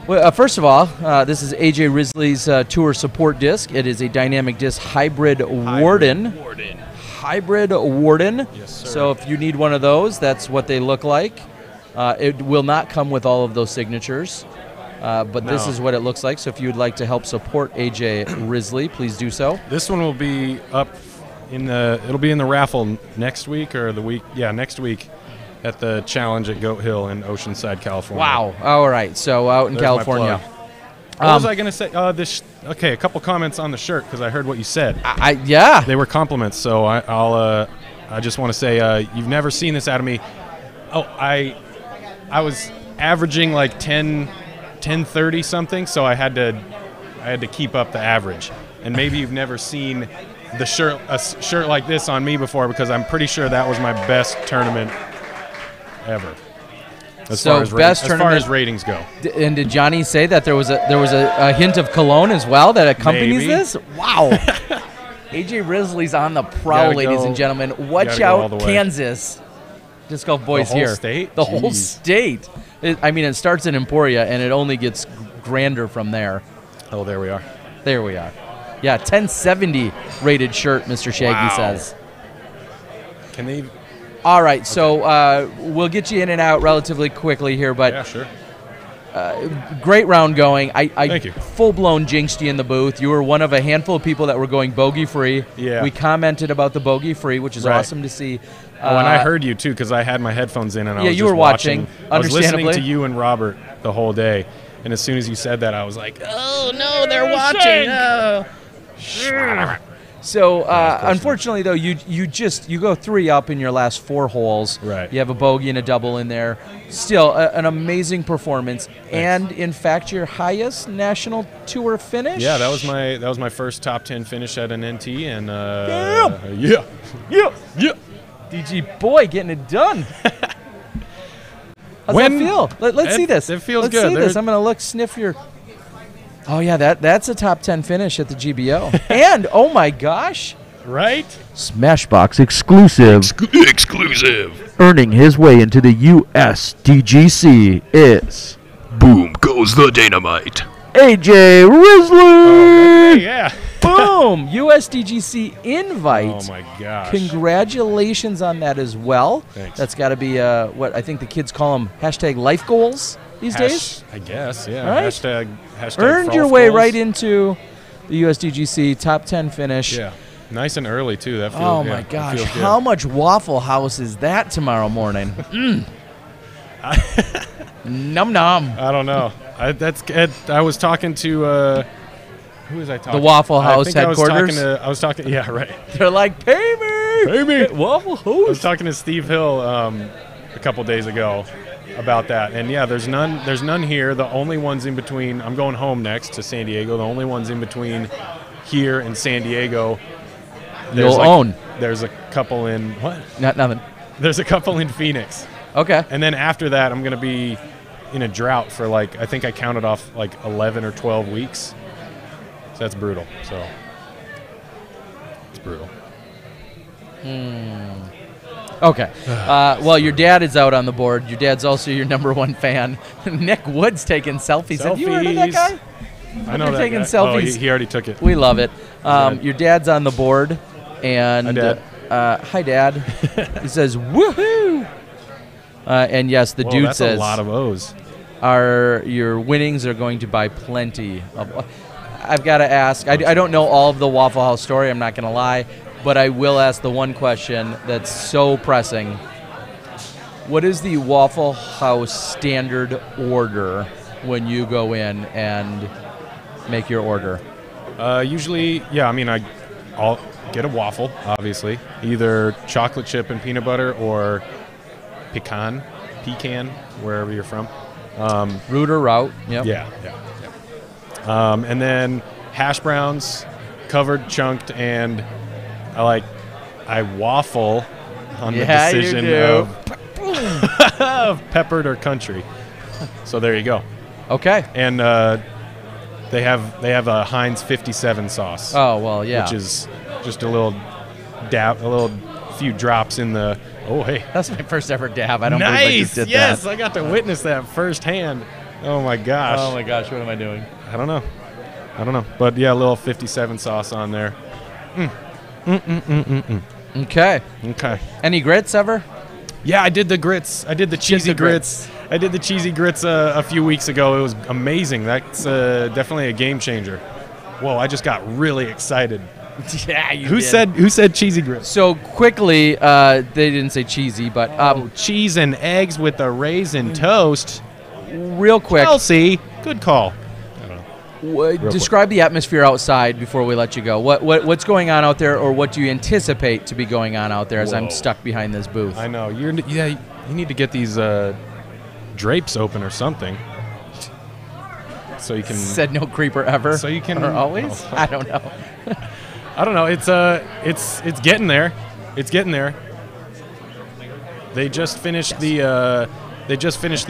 Well, first of all, this is AJ Risley's tour support disc. It is a dynamic disc hybrid Warden. Hybrid Warden. Yes, sir. So if you need one of those, that's what they look like. It will not come with all of those signatures. But this is what it looks like. So if you'd like to help support AJ Risley, please do so. This one will be up it'll be in the raffle next week or the week. Yeah, next week at the challenge at Goat Hill in Oceanside, California. Wow. All right. So out in California. What was I going to say? Okay, a couple comments on the shirt because I heard what you said. Yeah. They were compliments. So I just want to say you've never seen this out of me. Oh, I was averaging like 10:30 something, so I had to keep up the average. And maybe you've never seen a shirt like this on me before because I'm pretty sure that was my best tournament ever. As far as ratings go. And did Johnny say that there was a hint of cologne as well that accompanies this? Wow. AJ Risley's on the prowl, ladies and gentlemen. Watch out, Kansas. Disc Golf Boys here. The whole state. It starts in Emporia, and it only gets grander from there. Oh, there we are. There we are. Yeah, 1070 rated shirt, Mr. Shaggy says. Can they... All right, so we'll get you in and out relatively quickly here, but yeah, sure. Great round going. I Thank you. full-blown jinxed you in the booth. You were one of a handful of people that were going bogey-free. Yeah. We commented about the bogey-free, which is Right. awesome to see. Oh, and I heard you too because I had my headphones in and I Yeah, was you just were watching, I was listening understandably. to you and Robert the whole day, and as soon as you said that, I was like, "Oh no, they're watching!" Oh. So, unfortunately, though, you go 3 up in your last 4 holes. Right. You have a bogey and a double in there. Still, an amazing performance, and in fact, your highest national tour finish. Yeah, that was my first top 10 finish at an NT, and Damn! yeah. DG boy, getting it done. How's that feel? Let's see this. It feels Let's good. see this. I'm gonna sniff your. Oh yeah, that's a top 10 finish at the GBO. And oh my gosh, Right? SmashBox exclusive. Exclusive. Earning his way into the USDGC is Boom goes the dynamite. AJ Risley. Yeah. boom! USDGC invite. Oh my gosh. Congratulations on that as well. Thanks. That's got to be what I think the kids call them #life goals these days. I guess, yeah. Right? Hashtag Earned your Frolf way goals. right into the USDGC top 10 finish. Yeah. Nice and early too. That feels Oh yeah, my it gosh! feels good. How much Waffle House is that tomorrow morning? Num num. I don't know. I was talking to who was I talking? The Waffle House I think headquarters? I was talking. Yeah, right. They're like, pay me, Pay me. at Waffle I was House. talking to Steve Hill a couple days ago about that, and yeah, there's none here. The only ones in between. I'm going home next to San Diego. The only ones in between here and San Diego. You'll own. There's a couple in what? Nothing. There's a couple in Phoenix, Okay. and then after that, I'm gonna be in a drought for I think I counted off 11 or 12 weeks. So that's brutal. So it's brutal. Okay. Well, your dad is out on the board. Your dad's also your #1 fan. Nick Wood's taking selfies. Have you heard of that guy? I know They're that taking guy. selfies. Oh, he already took it. We love it. Dad. Your dad's on the board, and Hi, Dad. hi, Dad. He says, "Woohoo!" And yes, the Whoa, dude that's says, a lot of O's. your winnings are going to buy plenty of." I've got to ask. I don't know all of the Waffle House story. I'm not going to lie, but I will ask the one question that's so pressing. What is the Waffle House standard order when you go in and make your order? Usually, yeah. I mean, I'll get a waffle, obviously, either chocolate chip and peanut butter or pecan, wherever you're from. Root or route? Yep. Yeah. And then hash browns, covered, chunked, and I waffle on the Yeah, you decision do. of peppered or country. So there you go. Okay. And they have a Heinz 57 sauce, Oh well, yeah. which is just a little dab, few drops in the. Oh hey, That's my first ever dab. I don't believe I just did yes, that. I got to witness that firsthand. Oh my gosh. Oh my gosh, what am I doing? I don't know. But yeah, a little 57 sauce on there. Okay. Okay. Any grits ever? Yeah, I did the grits. I did the cheesy grits. I did the cheesy grits a few weeks ago. It was amazing. That's definitely a game changer. Whoa, I just got really excited. Yeah, you Who said cheesy grits? So quickly, they didn't say cheesy, but Cheese and eggs with a raisin toast. real quick, Chelsea, good call. I don't know. describe the atmosphere outside before we let you go. What's going on out there, or what do you anticipate to be going on out there as I'm Whoa. stuck behind this booth? I know. You need to get these drapes open or something, so you can. Said no creeper ever. So you can- or always. Oh. I don't know. I don't know. It's getting there. It's getting there. They just finished the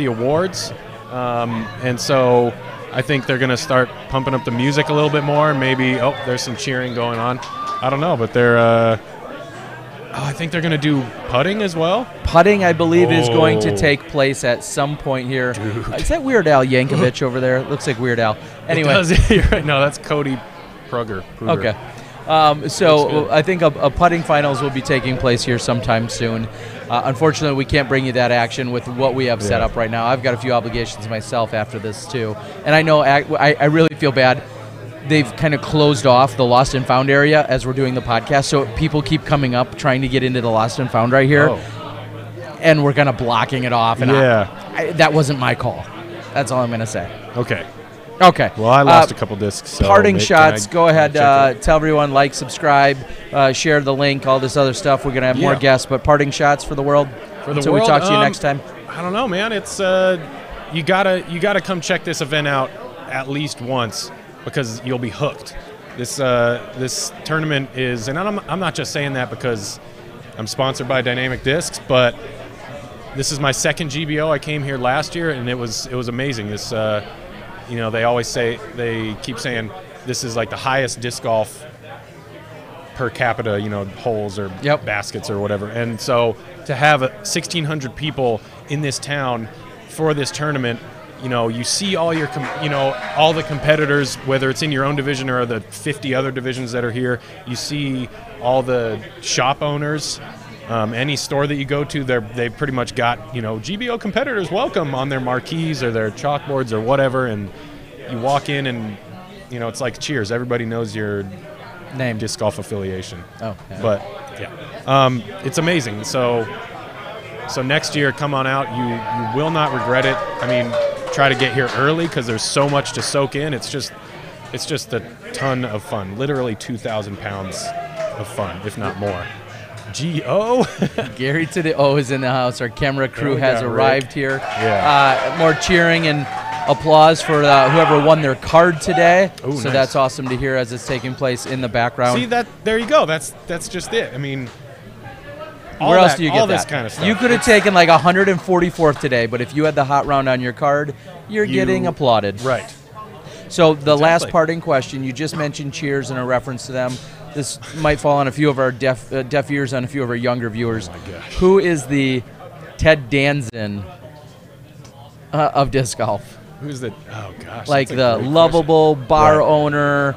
awards, and so I think they're gonna start pumping up the music a little bit more. Maybe there's some cheering going on. I don't know, but they're. I think they're gonna do putting as well. Putting, I believe, is going to Oh. take place at some point here. Is that Weird Al Yankovic over there? Looks like Weird Al. Anyway. It does. You're right. No, that's Cody Kruger. Okay. So I think a putting finals will be taking place here sometime soon. Unfortunately, we can't bring you that action with what we have set up right now. I've got a few obligations myself after this too, and I know I really feel bad. They've kind of closed off the Lost and Found area as we're doing the podcast, so people keep coming up trying to get into the Lost and Found right here, and we're kind of blocking it off. And that wasn't my call. That's all I'm going to say. Okay. Well, I lost a couple discs. So parting shots. Go ahead. Tell everyone, like, subscribe, share the link, all this other stuff. We're going to have more guests, but parting shots for the world. Until we talk to you next time. I don't know, man. It's you gotta come check this event out at least once because you'll be hooked. This tournament is, and I'm not just saying that because I'm sponsored by Dynamic Discs, but this is my second GBO. I came here last year, and it was amazing. This. They keep saying this is like the highest disc golf per capita, holes or baskets or whatever. And so to have 1,600 people in this town for this tournament, you see all your, all the competitors, whether it's in your own division or the 50 other divisions that are here. You see all the shop owners. Any store that you go to, they've pretty much got, GBO competitors welcome on their marquees or their chalkboards or whatever, and you walk in and, it's like Cheers. Everybody knows your name, disc golf affiliation. Oh, yeah. But, it's amazing. So next year, come on out. You will not regret it. I mean, try to get here early because there's so much to soak in. It's just a ton of fun. Literally 2,000 pounds of fun, if not more. G.O. Gary to the O is in the house. Our camera crew has arrived here. Yeah. More cheering and applause for whoever won their card today. Ooh, so nice. that's awesome to hear as it's taking place in the background. See that? There you go. That's just it. I mean, where else do you get all that? this kind of stuff. You could have taken like 144th today, but if you had the hot round on your card, you're getting applauded. Right. So the last parting question, you just mentioned Cheers in a reference to them. This might fall on a few of our deaf ears, on a few of our younger viewers. Oh my gosh. Who is the Ted Danson of disc golf? Who's the? Oh gosh. Like that's a the great lovable question. bar owner,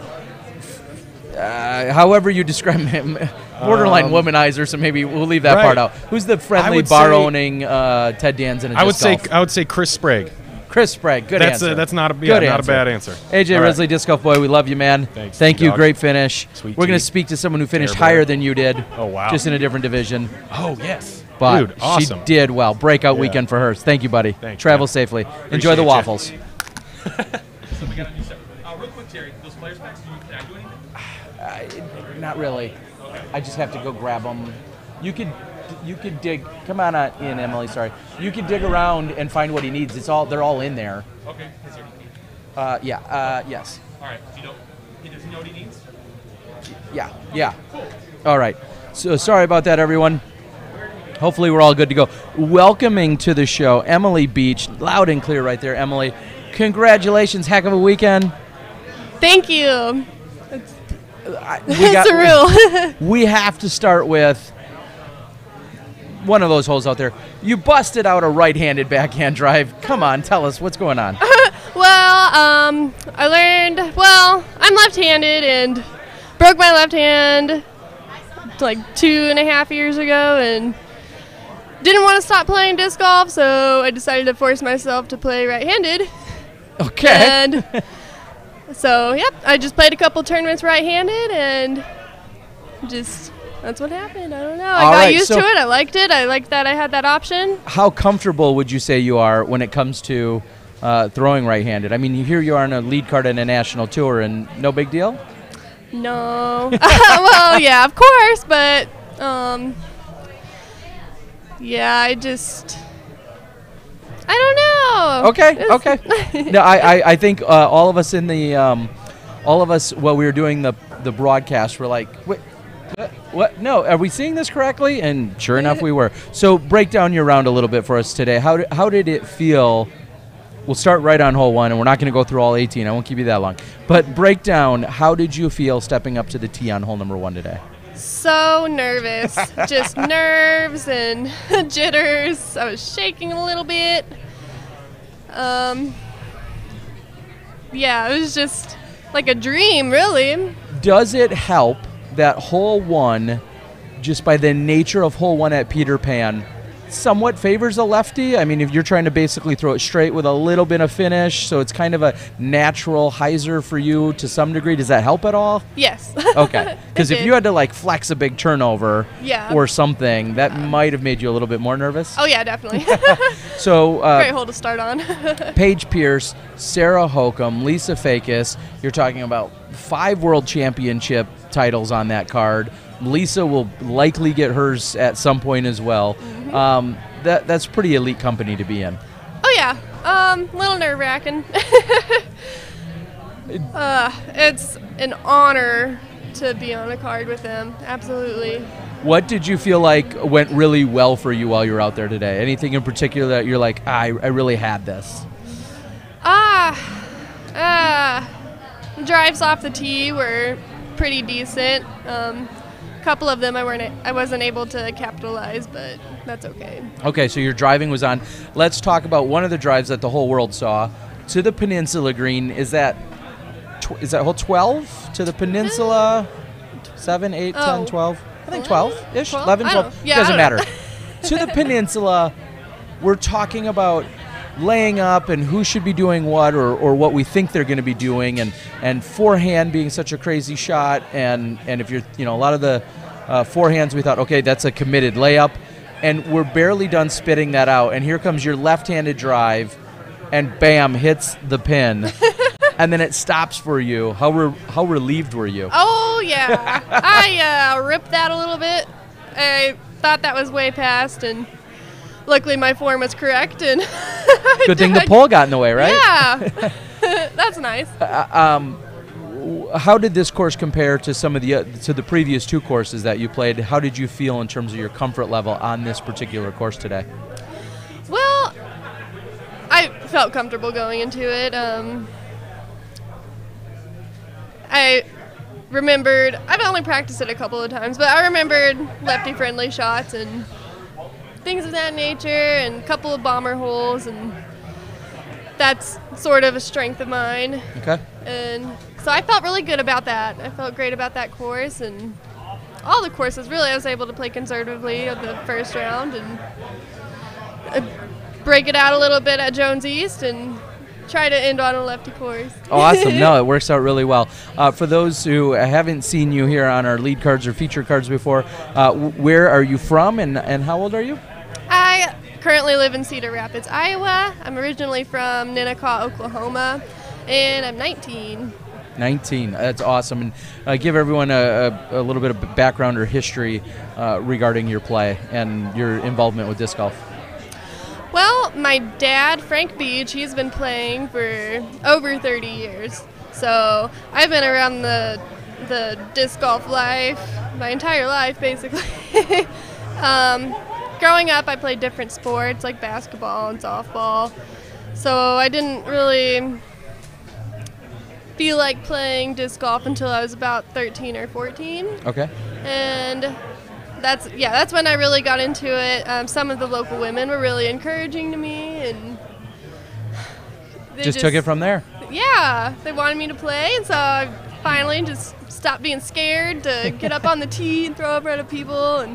however you describe him, borderline womanizer. So maybe we'll leave that part out. Who's the friendly bar owning Ted Danson? I would say Chris Sprague. Chris Sprague, good answer. That's not a bad answer. AJ Risley, Disc Golf Boy, we love you, man. Thanks. Thank you, dog. great finish. Sweet We're going to tea. speak to someone who finished Bear. higher than you did. Oh, wow. Just in a different division. Oh, yes. But Dude, awesome. she did well. Breakout weekend for her. Thank you, buddy. Thanks, Travel man. safely. Enjoy the ya. waffles. So we got to do something. Real quick, Terry, those players packs, can I do anything? Not really. I just have to go grab them. You could dig. Come on in, Emily. Sorry. You could dig around and find what he needs. They're all in there. Okay. Is there anything? Yes. All right. Does he know what he needs? Yeah. All right. So sorry about that, everyone. Hopefully we're all good to go. Welcoming to the show, Emily Beach, loud and clear right there, Emily. Congratulations, heck of a weekend. Thank you. It's surreal. We have to start with one of those holes out there. You busted out a right-handed backhand drive. Come on, tell us what's going on. Well, I'm left-handed and broke my left hand like 2.5 years ago and didn't want to stop playing disc golf, so I decided to force myself to play right-handed. Okay. And so, I just played a couple tournaments right-handed and that's what happened. I don't know. I got used to it. I liked it. I liked that I had that option. How comfortable would you say you are when it comes to throwing right-handed? I mean, here you are on a lead card in a national tour, and no big deal? No. Well, yeah, of course, but I don't know. Okay. No, I think all of us in the while we were doing the broadcast were like, wait, what? No, are we seeing this correctly? And sure enough, we were. So break down your round a little bit for us today. How did it feel? We'll start right on hole one, and we're not going to go through all 18. I won't keep you that long. But break down, how did you feel stepping up to the tee on hole number one today? So nervous. Just nerves and jitters. I was shaking a little bit. Yeah, it was just like a dream, really. Does it help that hole 1, just by the nature of hole 1 at Peter Pan, somewhat favors a lefty? I mean, if you're trying to basically throw it straight with a little bit of finish, so it's kind of a natural hyzer for you to some degree. Does that help at all? Yes. Okay. Because if you had to like flex a big turnover or something, that might have made you a little bit more nervous. Oh yeah, definitely. So great hole to start on. Paige Pierce, Sarah Hokum, Lisa Fakis. You're talking about 5 world championship titles on that card. Lisa will likely get hers at some point as well. That's pretty elite company to be in. Oh yeah, little nerve-wracking. It's an honor to be on a card with them. Absolutely. What did you feel like went really well for you while you were out there today? Anything in particular that you're like, I really had this? Drives off the tee were pretty decent. A couple of them I wasn't able to capitalize, but that's okay. Okay, so your driving was on. Let's talk about one of the drives that the whole world saw to the Peninsula Green. Is that hole 12 to the Peninsula? 7, 8, 10, 12? I think 12-ish, 11, 12. Yeah, doesn't matter. know. To the Peninsula, we're talking about laying up and who should be doing what or what we think they're going to be doing and forehand being such a crazy shot and if you're a lot of the forehands we thought, okay, that's a committed layup, and we're barely done spitting that out, and here comes your left-handed drive and bam, hits the pin. And then it stops for you. How relieved were you? Oh yeah, I ripped that a little bit. I thought that was way past, and luckily my form was correct. And good thing the pole got in the way, right? Yeah, that's nice. How did this course compare to some of the previous 2 courses that you played? How did you feel in terms of your comfort level on this particular course today? Well, I felt comfortable going into it. I remembered, I've only practiced it a couple of times, but I remembered lefty-friendly shots and things of that nature and a couple of bomber holes, and that's sort of a strength of mine. Okay. And so I felt really good about that. I felt great about that course, and all the courses, really. I was able to play conservatively at the first round and break it out a little bit at Jones East and try to end on a lefty course. Awesome. No, it works out really well. For those who haven't seen you here on our lead cards or feature cards before, where are you from and how old are you? I currently live in Cedar Rapids, Iowa. I'm originally from Ninnekah, Oklahoma, and I'm 19. 19. That's awesome. And give everyone a little bit of background or history regarding your play and your involvement with disc golf. Well, my dad, Frank Beach, he's been playing for over 30 years. So I've been around the disc golf life, my entire life, basically. Growing up, I played different sports like basketball and softball. So I didn't really feel like playing disc golf until I was about 13 or 14. Okay. And that's when I really got into it. Some of the local women were really encouraging to me, and they just took it from there. Yeah, they wanted me to play, and so I finally just stopped being scared to get up on the tee and throw up at people.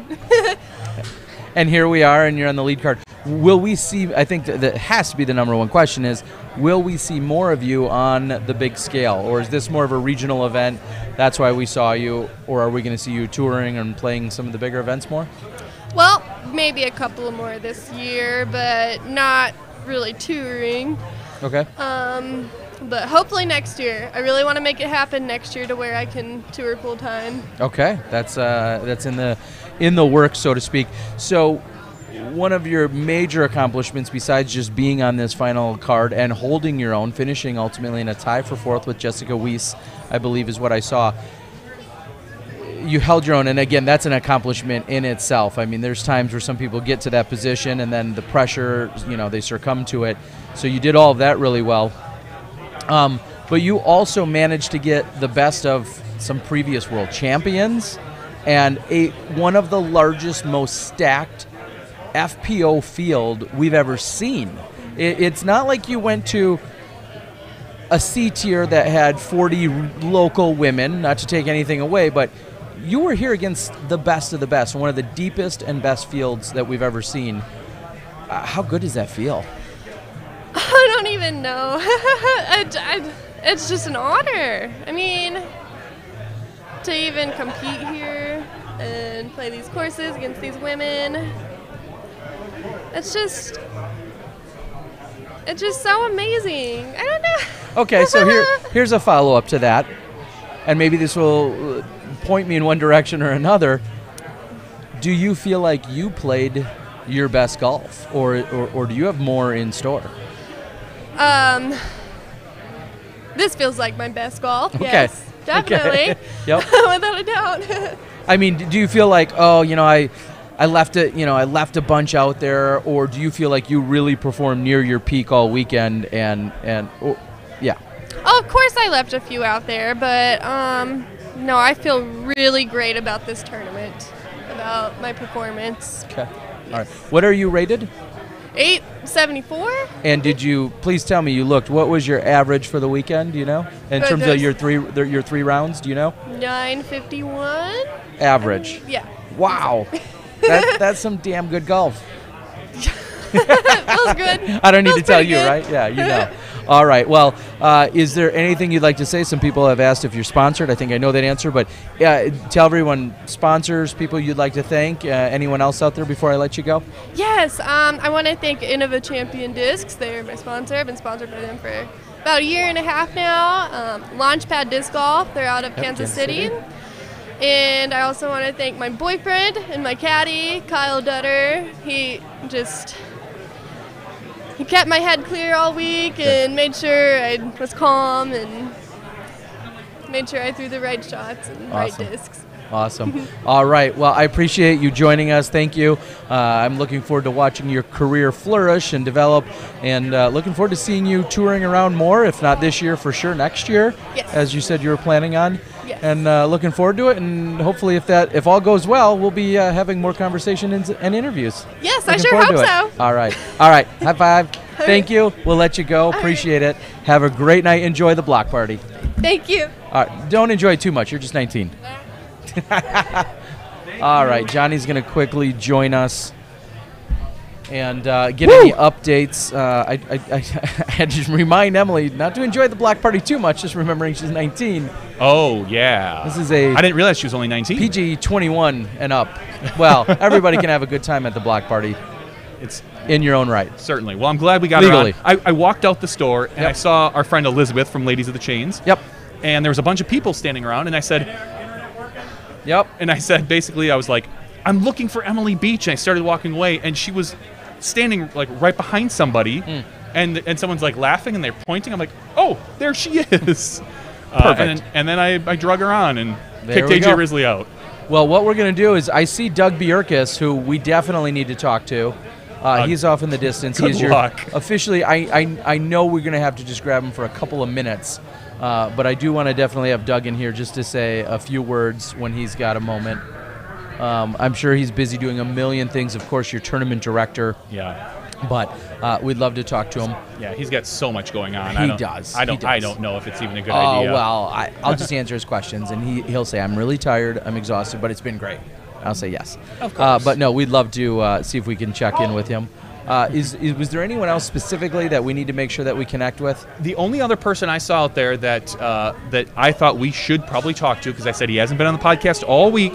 And here we are, and you're on the lead card. Will we see, I think that has to be the number one question is, will we see more of you on the big scale? Or is this more of a regional event, that's why we saw you? Or are we going to see you touring and playing some of the bigger events more? Well, maybe a couple more this year, but not really touring. Okay. But hopefully next year. I really want to make it happen next year to where I can tour full time. Okay, that's in the works, so to speak. So one of your major accomplishments, besides just being on this final card and holding your own, finishing ultimately in a tie for 4th with Jessica Weiss, I believe is what I saw. You held your own, and again, that's an accomplishment in itself. I mean, there's times where some people get to that position and then the pressure, they succumb to it. So you did all of that really well. But you also managed to get the best of some previous world champions and one of the largest, most stacked FPO field we've ever seen. It's not like you went to a C tier that had 40 local women, not to take anything away, but you were here against the best of the best, one of the deepest and best fields that we've ever seen. How good does that feel? I don't even know. It's just an honor. I mean, to even compete here and play these courses against these women, it's just so amazing. I don't know. Okay, so here's a follow-up to that, and maybe this will point me in one direction or another. Do you feel like you played your best golf, or do you have more in store? This feels like my best golf. Okay. Yes, definitely. Okay. Yep. Without a doubt. I mean, do you feel like, I left it, I left a bunch out there, or do you feel like you really performed near your peak all weekend yeah. Oh, of course I left a few out there, but no, I feel really great about this tournament, about my performance. Okay. All right. What are you rated? 874. And did you, please tell me, what was your average for the weekend, do you know? In terms of your three rounds, do you know? 951. Average. Yeah. Wow. That's some damn good golf. Feels good. I don't need to tell you, good. right? Yeah, you know. All right. Well, is there anything you'd like to say? Some people have asked if you're sponsored. I think I know that answer, but tell everyone, sponsors, people you'd like to thank. Anyone else out there before I let you go? Yes. I want to thank Innova Champion Discs. They're my sponsor. I've been sponsored by them for about a year and a half now. Launchpad Disc Golf. They're out of Kansas City. And I also want to thank my boyfriend and my caddy, Kyle Dutter. He kept my head clear all week and made sure I was calm and made sure I threw the right shots and right discs. Awesome. All right. Well, I appreciate you joining us. Thank you. I'm looking forward to watching your career flourish and develop, and looking forward to seeing you touring around more, if not this year, for sure next year, as you said you were planning on. Yes. And looking forward to it. And hopefully, if all goes well, we'll be having more conversations and interviews. Yes, I sure hope so. All right. All right. High five. Thank you. We'll let you go. Appreciate it. Have a great night. Enjoy the block party. Thank you. All right. Don't enjoy it too much. You're just 19. All right, Johnny's going to quickly join us and get any updates. I had to remind Emily not to enjoy the block party too much, just remembering she's 19. Oh, yeah. This is I didn't realize she was only 19. PG 21 and up. Well, everybody can have a good time at the block party. It's in your own right. Certainly. Well, I'm glad we got legally. her on. I walked out the store, and I saw our friend Elizabeth from Ladies of the Chains. Yep. And there was a bunch of people standing around, and I said... Yep. And I said, basically, I was like, I'm looking for Emily Beach. And I started walking away, and she was standing like right behind somebody, and someone's like laughing, and they're pointing. I'm like, oh, there she is. Perfect. And then I drug her on and There kicked we AJ go. Risley out. Well, what we're going to do is I see Doug Bjerkaas, who we definitely need to talk to. He's off in the distance. Good He's luck. Officially, I know we're going to have to just grab him for a couple of minutes. But I do want to definitely have Doug in here just to say a few words when he's got a moment. I'm sure he's busy doing a million things. Of course, you're tournament director. Yeah. But we'd love to talk to him. Yeah, he's got so much going on. He does. I don't know if it's even a good idea. Oh, well, I'll just answer his questions, and he'll say, I'm really tired, I'm exhausted, but it's been great. I'll say yes. Of course. But no, we'd love to see if we can check in with him. Was there anyone else specifically that we need to make sure that we connect with? The only other person I saw out there that I thought we should probably talk to, because I said he hasn't been on the podcast all week,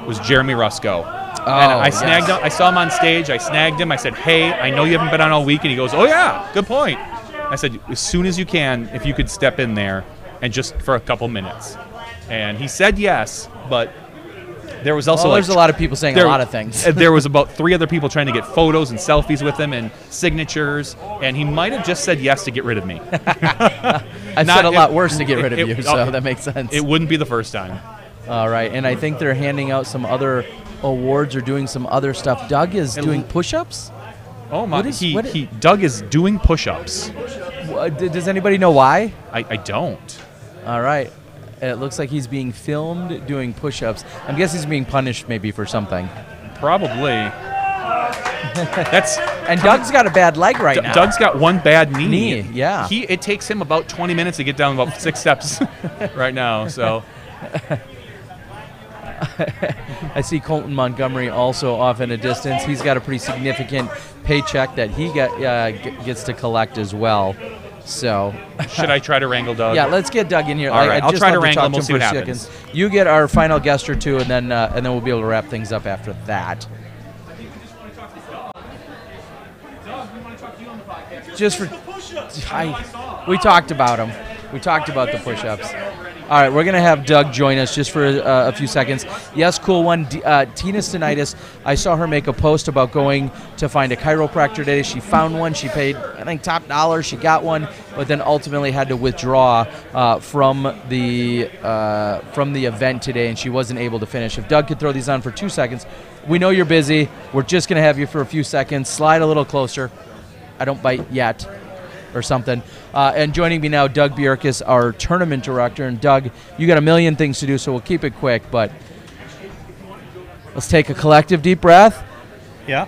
was Jeremy Rusko. And I snagged him. I saw him on stage. I snagged him. I said, hey, I know you haven't been on all week. And he goes, oh, yeah, good point. I said, as soon as you can, if you could step in there and just for a couple minutes. And he said yes, but there was also there's a lot of people saying a lot of things. There was about 3 other people trying to get photos and selfies with him and signatures, and he might have just said yes to get rid of me. I've said a lot worse to get rid of you, so that makes sense. It wouldn't be the first time. All right, and I think they're handing out some other awards or doing some other stuff. Doug is doing push-ups? Oh, my. Doug is doing push-ups. Does anybody know why? I don't. All right. It looks like he's being filmed doing push-ups. I'm guessing he's being punished maybe for something. Probably. And Doug's got a bad leg right now. Doug's got one bad knee. Yeah. It takes him about 20 minutes to get down about 6 steps right now. So I see Colton Montgomery also off in a distance. He's got a pretty significant paycheck that he gets to collect as well. So, should I try to wrangle Doug? Yeah, let's get Doug in here. All right, I'll try to wrangle him. We'll see what happens. You get our final guest or two, and then we'll be able to wrap things up after that. Just for, we talked about him. We talked about the push-ups. All right, we're going to have Doug join us just for a few seconds. Yes, cool one. Tina Stenitis, I saw her make a post about going to find a chiropractor today. She found one. She paid, I think, top dollar. She got one, but then ultimately had to withdraw from the event today, and she wasn't able to finish. If Doug could throw these on for 2 seconds. We know you're busy. We're just going to have you for a few seconds. Slide a little closer. I don't bite yet. Or something. And joining me now, Doug Bjerkaas, our tournament director. And Doug, you got a million things to do, so we'll keep it quick, but let's take a collective deep breath. Yeah.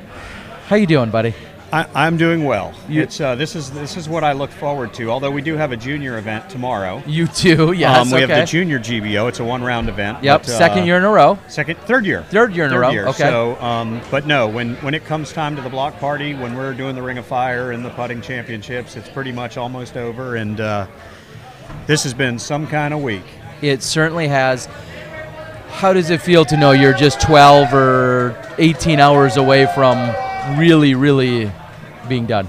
How you doing, buddy? I'm doing well. This is what I look forward to. Although we do have a junior event tomorrow. You too, yes. We have the junior GBO. It's a one-round event. Yep. But, second year in a row. Third year. Third year in a row. Okay. So, but no, when it comes time to the block party, when we're doing the Ring of Fire and the putting championships, it's pretty much almost over. And this has been some kind of week. It certainly has. How does it feel to know you're just 12 or 18 hours away from really being done?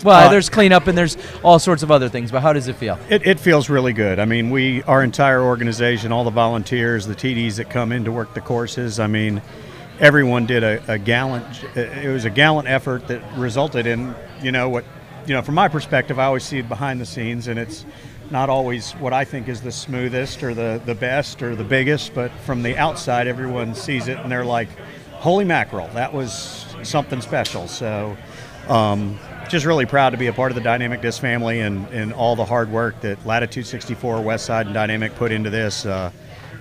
Well, there's cleanup and there's all sorts of other things, but how does it feel? It feels really good. I mean, our entire organization, all the volunteers, the TDs that come in to work the courses, I mean, everyone did it was a gallant effort that resulted in, from my perspective, I always see it behind the scenes, and it's not always what I think is the smoothest or the best or the biggest, but from the outside, everyone sees it and they're like, holy mackerel, that was something special. So just really proud to be a part of the Dynamic Disc family and all the hard work that Latitude 64, Westside, and Dynamic put into this,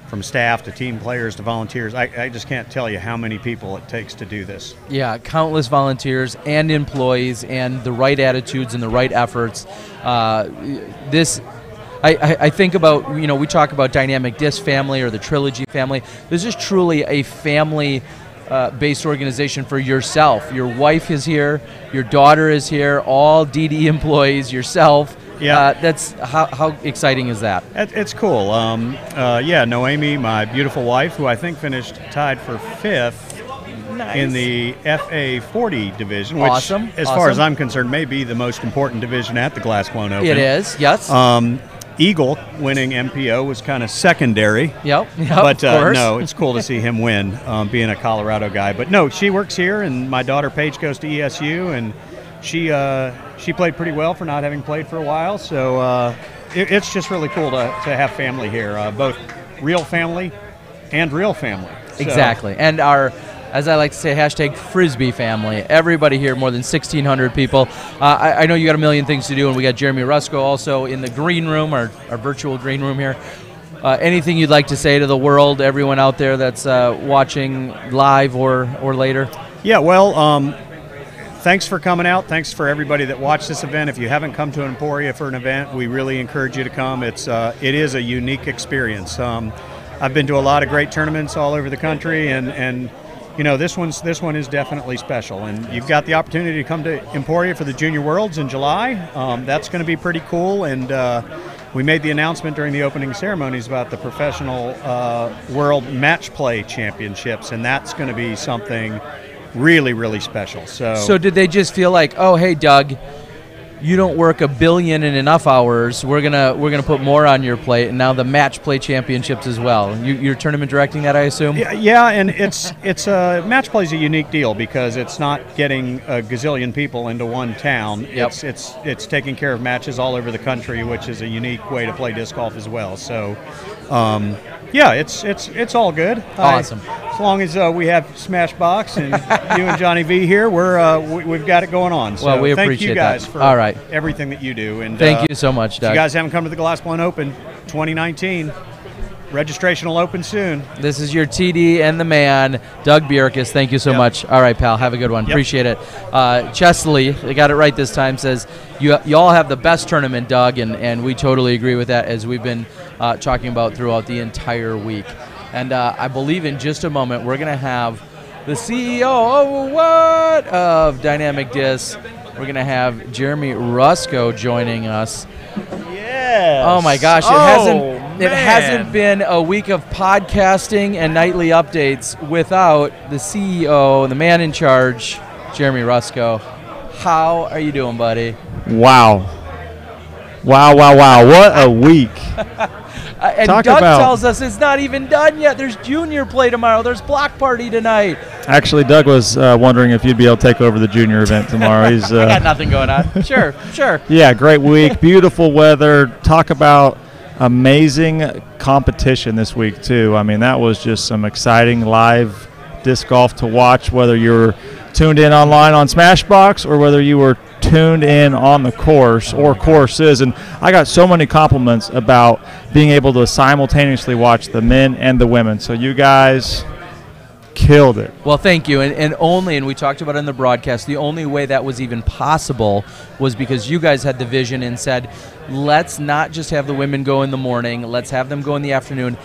from staff to team players to volunteers. I just can't tell you how many people it takes to do this. Yeah, countless volunteers and employees and the right attitudes and the right efforts. I think about, we talk about Dynamic Disc family or the Trilogy family. This is truly a family based organization for yourself. Your wife is here, your daughter is here, all DD employees, yourself. Yeah. That's how exciting is that? It's cool. Noemi, my beautiful wife, who I think finished tied for 5th in the FA 40 division, which, as far as I'm concerned, may be the most important division at the Glass Clone Open. It is, yes. Eagle winning MPO was kind of secondary. Yep, but of course. No, it's cool to see him win, being a Colorado guy. But no, she works here, and my daughter Paige goes to ESU, and she played pretty well for not having played for a while. So it's just really cool to have family here, both real family and real family. Exactly, and our, as I like to say, hashtag Frisbee family. Everybody here, more than 1,600 people. I know you got a million things to do, and we got Jeremy Rusko also in the green room, our virtual green room here. Anything you'd like to say to the world, everyone out there that's watching live or later? Yeah, well, thanks for coming out. Thanks for everybody that watched this event. If you haven't come to Emporia for an event, we really encourage you to come. It is a unique experience. I've been to a lot of great tournaments all over the country, and this one is definitely special, and you've got the opportunity to come to Emporia for the Junior Worlds in July. That's going to be pretty cool, and we made the announcement during the opening ceremonies about the Professional World Match Play Championships, and that's going to be something really special. So did they just feel like, oh, hey, Doug, you don't work 1 billion in enough hours. We're gonna put more on your plate, and now the match play championships as well. You're tournament directing that, I assume. Yeah, and it's match play is a unique deal because it's not getting a gazillion people into one town. Yep. It's taking care of matches all over the country, which is a unique way to play disc golf as well. So, yeah, it's all good. Awesome. As long as we have Smashbox and you and Johnny V here, we've got it going on. So well, we appreciate thank you guys that. for all right. everything that you do. And thank you so much, Doug. If you guys haven't come to the Glass Clone Open 2019, registration will open soon. This is your TD and the man, Doug Bjerkaas. Thank you so much. All right, pal. Have a good one. Yep. Appreciate it. Chesley, they got it right this time, says, you all have the best tournament, Doug, and we totally agree with that, as we've been talking about throughout the entire week. And I believe in just a moment we're going to have the CEO of Dynamic Disc. We're going to have Jeremy Rusko joining us. Yes. Oh my gosh, it hasn't been a week of podcasting and nightly updates without the CEO, the man in charge, Jeremy Rusko. How are you doing, buddy? Wow. What a week. And Talk Doug about- tells us it's not even done yet. There's junior play tomorrow. There's block party tonight. Actually, Doug was wondering if you'd be able to take over the junior event tomorrow. He's I got nothing going on. Sure. Yeah, great week. Beautiful weather. Talk about amazing competition this week, too. I mean, that was just some exciting live disc golf to watch, whether you're tuned in online on Smashbox or whether you were tuned in on the course or courses. And I got so many compliments about being able to simultaneously watch the men and the women. So you guys killed it. Well, thank you. And we talked about it in the broadcast, the only way that was even possible was because you guys had the vision and said, let's not just have the women go in the morning, let's have them go in the afternoon.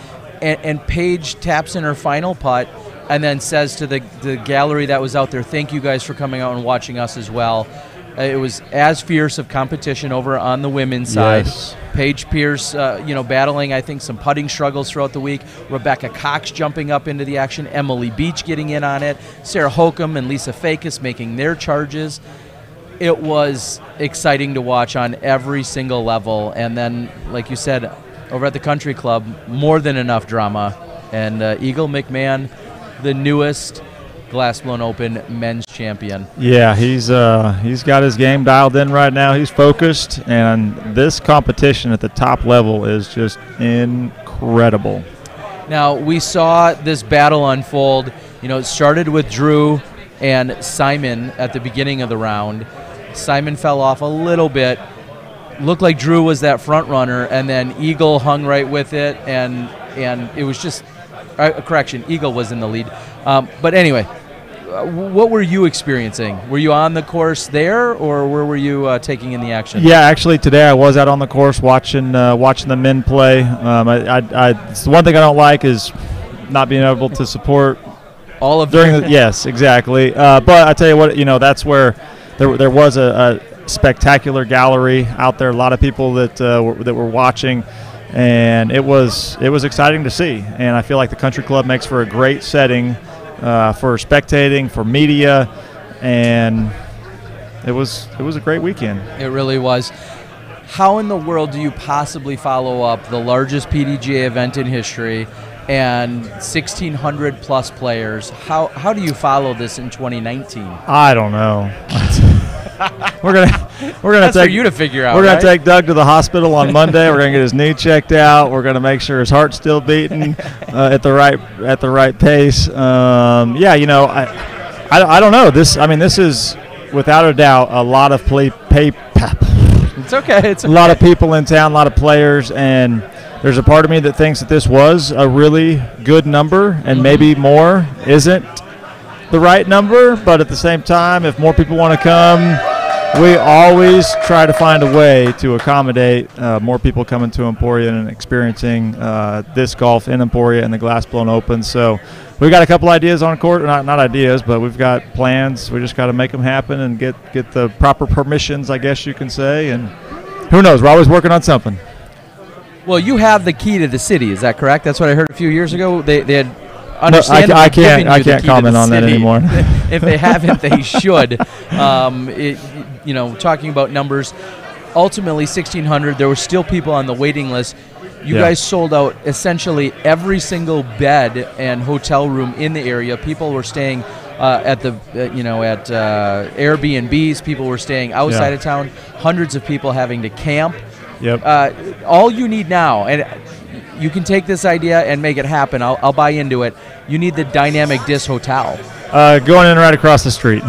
And Paige taps in her final putt and then says to the gallery that was out there, thank you guys for coming out and watching us as well. It was as fierce of competition over on the women's side. Yes. Paige Pierce, battling, I think, some putting struggles throughout the week. Rebecca Cox jumping up into the action. Emily Beach getting in on it. Sarah Holcomb and Lisa Fakis making their charges. It was exciting to watch on every single level. And then, like you said, over at the Country Club, more than enough drama. And Eagle McMahon, the newest Glass Blown Open men's champion. Yeah, he's got his game dialed in right now. He's focused, and this competition at the top level is just incredible. Now, we saw this battle unfold. It started with Drew and Simon at the beginning of the round. Simon fell off a little bit. Looked like Drew was that front runner, and then Eagle hung right with it, and it was just correction, Eagle was in the lead. But anyway, what were you experiencing? Were you on the course there, or where were you taking in the action? Yeah, actually today I was out on the course watching the men play. It's the one thing I don't like is not being able to support all of during the yes, exactly. But I tell you what, that's where there was a spectacular gallery out there. A lot of people that were watching. And it was exciting to see, and I feel like the Country Club makes for a great setting for spectating, for media, and it was a great weekend. It really was. How in the world do you possibly follow up the largest PDGA event in history and 1,600 plus players? How do you follow this in 2019? I don't know. We're gonna That's take for you to figure out. We're gonna right? take Doug to the hospital on Monday. We're gonna get his knee checked out. We're gonna make sure his heart's still beating at the right pace. I don't know. This is without a doubt a lot of It's okay. It's okay. a lot of people in town, a lot of players, and there's a part of me that thinks that this was a really good number, and maybe more isn't the right number, but at the same time, if more people want to come, we always try to find a way to accommodate more people coming to Emporia and experiencing disc golf in Emporia and the Glass Blown Open. So we've got a couple ideas on court, not ideas, but we've got plans. We just got to make them happen and get the proper permissions, I guess you can say, and who knows, we're always working on something. Well, you have the key to the city, is that correct? That's what I heard a few years ago. They had No, I can't comment on that anymore. If they haven't, they should. Talking about numbers, ultimately 1,600. There were still people on the waiting list. You guys sold out essentially every single bed and hotel room in the area. People were staying at Airbnbs. People were staying outside of town. Hundreds of people having to camp. Yep. All you need now, and you can take this idea and make it happen. I'll buy into it. You need the Dynamic Disc Hotel. Going in right across the street.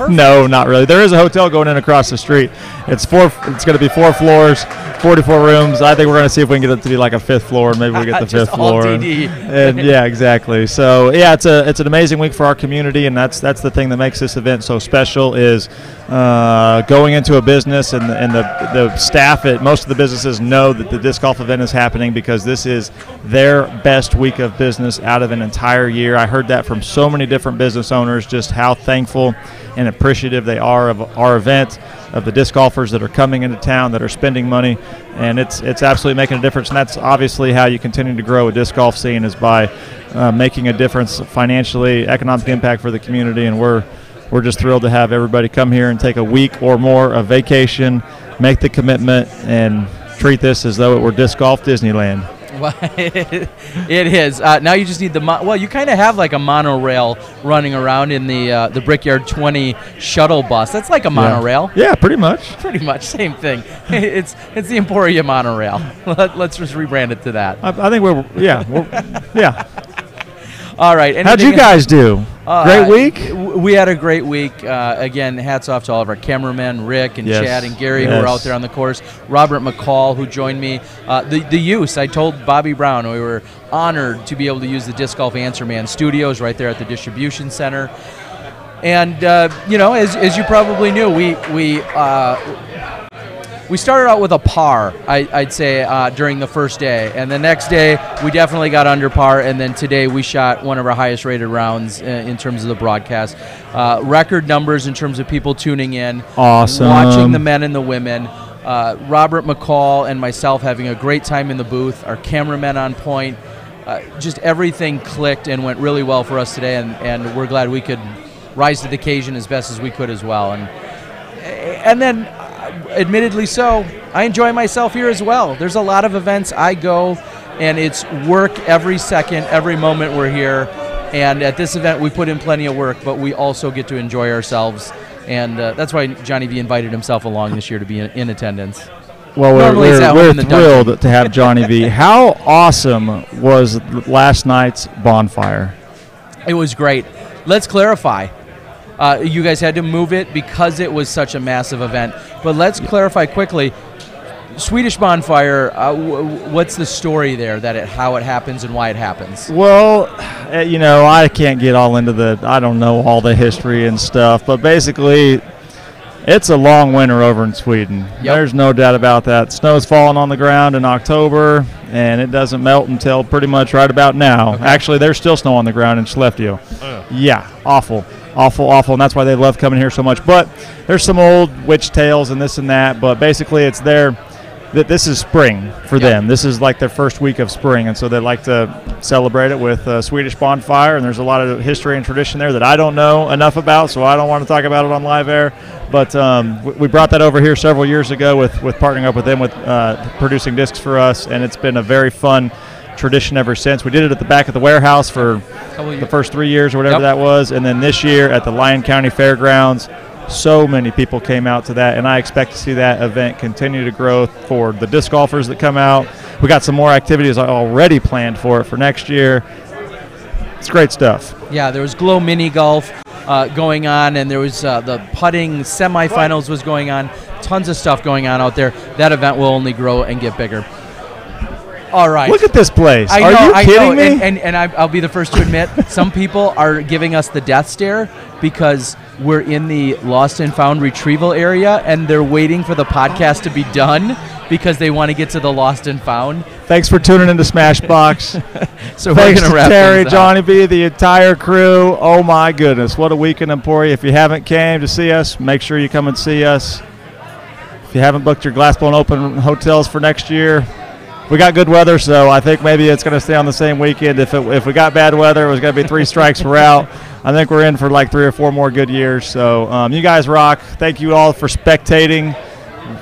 No, not really. There is a hotel going in across the street. It's going to be 4 floors, 44 rooms. I think we're going to see if we can get it to be like a 5th floor. Maybe we get the 5th floor. DD. And yeah, exactly. So yeah, it's an amazing week for our community, and that's the thing that makes this event so special is going into a business and the staff at most of the businesses know that the disc golf event is happening because this is their best week of business out of an entire year. I heard that from so many different business owners, just how thankful and appreciative they are of our event, of the disc golfers that are coming into town, that are spending money, and it's absolutely making a difference. And that's obviously how you continue to grow a disc golf scene is by making a difference financially, economic impact for the community, and we're just thrilled to have everybody come here and take a week or more of vacation, make the commitment, and treat this as though it were Disc Golf Disneyland. Well, it is. Now you just need well, you kind of have like a monorail running around in the Brickyard 20 shuttle bus. That's like a monorail. Yeah, pretty much. Pretty much, same thing. It's the Emporia monorail. Let's just rebrand it to that. I think yeah. All right. How'd you guys do? Great week? We had a great week. Again, hats off to all of our cameramen, Rick and Chad and Gary, who were out there on the course. Robert McCall, who joined me. The use, I told Bobby Brown, we were honored to be able to use the Disc Golf Answer Man studios right there at the distribution center. And, as you probably knew, we started out with a par, I'd say, during the first day. And the next day, we definitely got under par. And then today, we shot one of our highest-rated rounds in terms of the broadcast. Record numbers in terms of people tuning in. Awesome. Watching the men and the women. Robert McCall and myself having a great time in the booth. Our cameramen on point. Just everything clicked and went really well for us today. And we're glad we could rise to the occasion as best as we could as well. And then... admittedly so, I enjoy myself here as well. There's a lot of events I go, and it's work every second, every moment we're here. And at this event, we put in plenty of work, but we also get to enjoy ourselves. And that's why Johnny V invited himself along this year to be in attendance. Well, we're thrilled to have Johnny V. How awesome was last night's bonfire? It was great. Let's clarify. You guys had to move it because it was such a massive event. But let's clarify quickly. Swedish Bonfire, what's the story there, how it happens and why it happens? Well, I can't get all into I don't know all the history and stuff, but basically it's a long winter over in Sweden. Yep. There's no doubt about that. Snow's falling on the ground in October, and it doesn't melt until pretty much right about now. Okay. Actually, there's still snow on the ground in Skellefteå. Yeah, awful, and that's why they love coming here so much. But there's some old witch tales and this and that, but basically it's this is spring for them. This is like their first week of spring, and so they like to celebrate it with Swedish Bonfire, and there's a lot of history and tradition there that I don't know enough about, so I don't want to talk about it on live air. But we brought that over here several years ago with partnering up with them with producing discs for us, and it's been a very fun tradition ever since. We did it at the back of the warehouse for the first 3 years or whatever that was, and then this year at the Lyon County Fairgrounds. So many people came out to that, and I expect to see that event continue to grow for the disc golfers that come out. We got some more activities already planned for it for next year. It's great stuff. Yeah, there was Glow Mini Golf going on, and there was the putting semifinals was going on. Tons of stuff going on out there. That event will only grow and get bigger. All right. Look at this place. Are you kidding me? And I'll be the first to admit, some people are giving us the death stare because we're in the lost and found retrieval area, and they're waiting for the podcast to be done because they want to get to the lost and found. Thanks for tuning into Smashbox. So thanks we're gonna to Terry, wrap Johnny B, the entire crew. Oh my goodness, what a week in Emporia. If you haven't came to see us, make sure you come and see us. If you haven't booked your Glass Blown Open hotels for next year, we got good weather, so I think maybe it's going to stay on the same weekend. If we got bad weather, it was going to be 3 strikes, we're out. I think we're in for like 3 or 4 more good years. So you guys rock. Thank you all for spectating,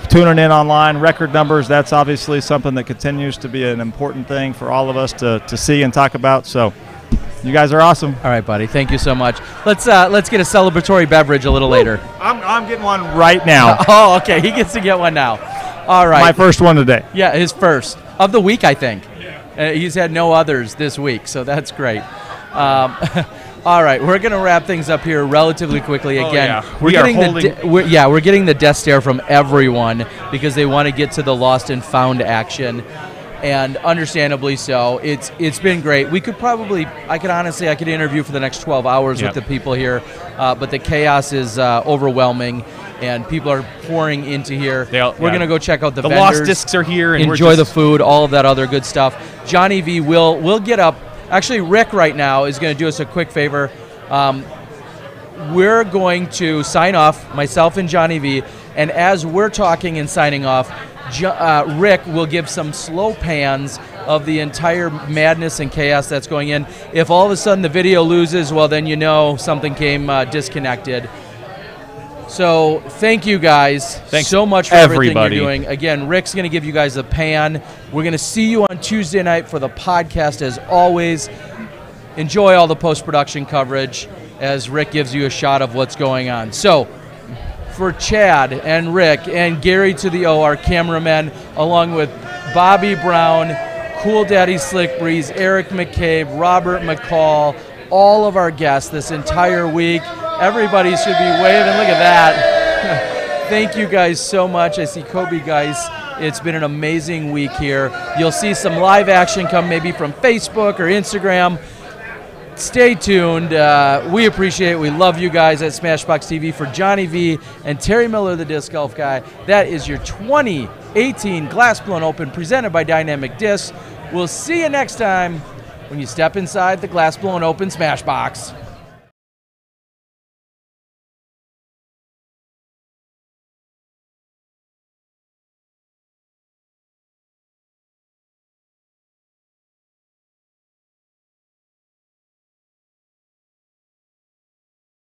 tuning in online. Record numbers, that's obviously something that continues to be an important thing for all of us to see and talk about. So you guys are awesome. All right, buddy. Thank you so much. Let's get a celebratory beverage a little later. I'm getting one right now. Oh, okay. He gets to get one now. All right. My first one today. Yeah, his first. Of the week, I think. He's had no others this week, so that's great. All right, we're going to wrap things up here relatively quickly. Again, we're getting the death stare from everyone because they want to get to the lost and found action, and understandably so. It's been great. I could interview for the next 12 hours with the people here, but the chaos is overwhelming. And people are pouring into here. We're going to go check out the vendors. Lost Discs are here. And enjoy the food, all of that other good stuff. Johnny V will get up. Actually, Rick right now is going to do us a quick favor. We're going to sign off, myself and Johnny V. And as we're talking and signing off, Rick will give some slow pans of the entire madness and chaos that's going in. If all of a sudden the video loses, well, then you know something came disconnected. So thank you guys so much for everything you're doing. Again, Rick's going to give you guys a pan. We're going to see you on Tuesday night for the podcast as always. Enjoy all the post-production coverage as Rick gives you a shot of what's going on. So for Chad and Rick and Gary to the O, our cameramen, along with Bobby Brown, Cool Daddy Slick Breeze, Eric McCabe, Robert McCall, all of our guests this entire week. Everybody should be waving. Look at that. Thank you guys so much. I see Kobe Geis. It's been an amazing week here. You'll see some live action come maybe from Facebook or Instagram. Stay tuned. We appreciate it. We love you guys at SmashBoxxTV. For Johnny V and Terry Miller, the Disc Golf Guy, that is your 2018 Glass Blown Open presented by Dynamic Discs. We'll see you next time when you step inside the Glass Blown Open Smashbox.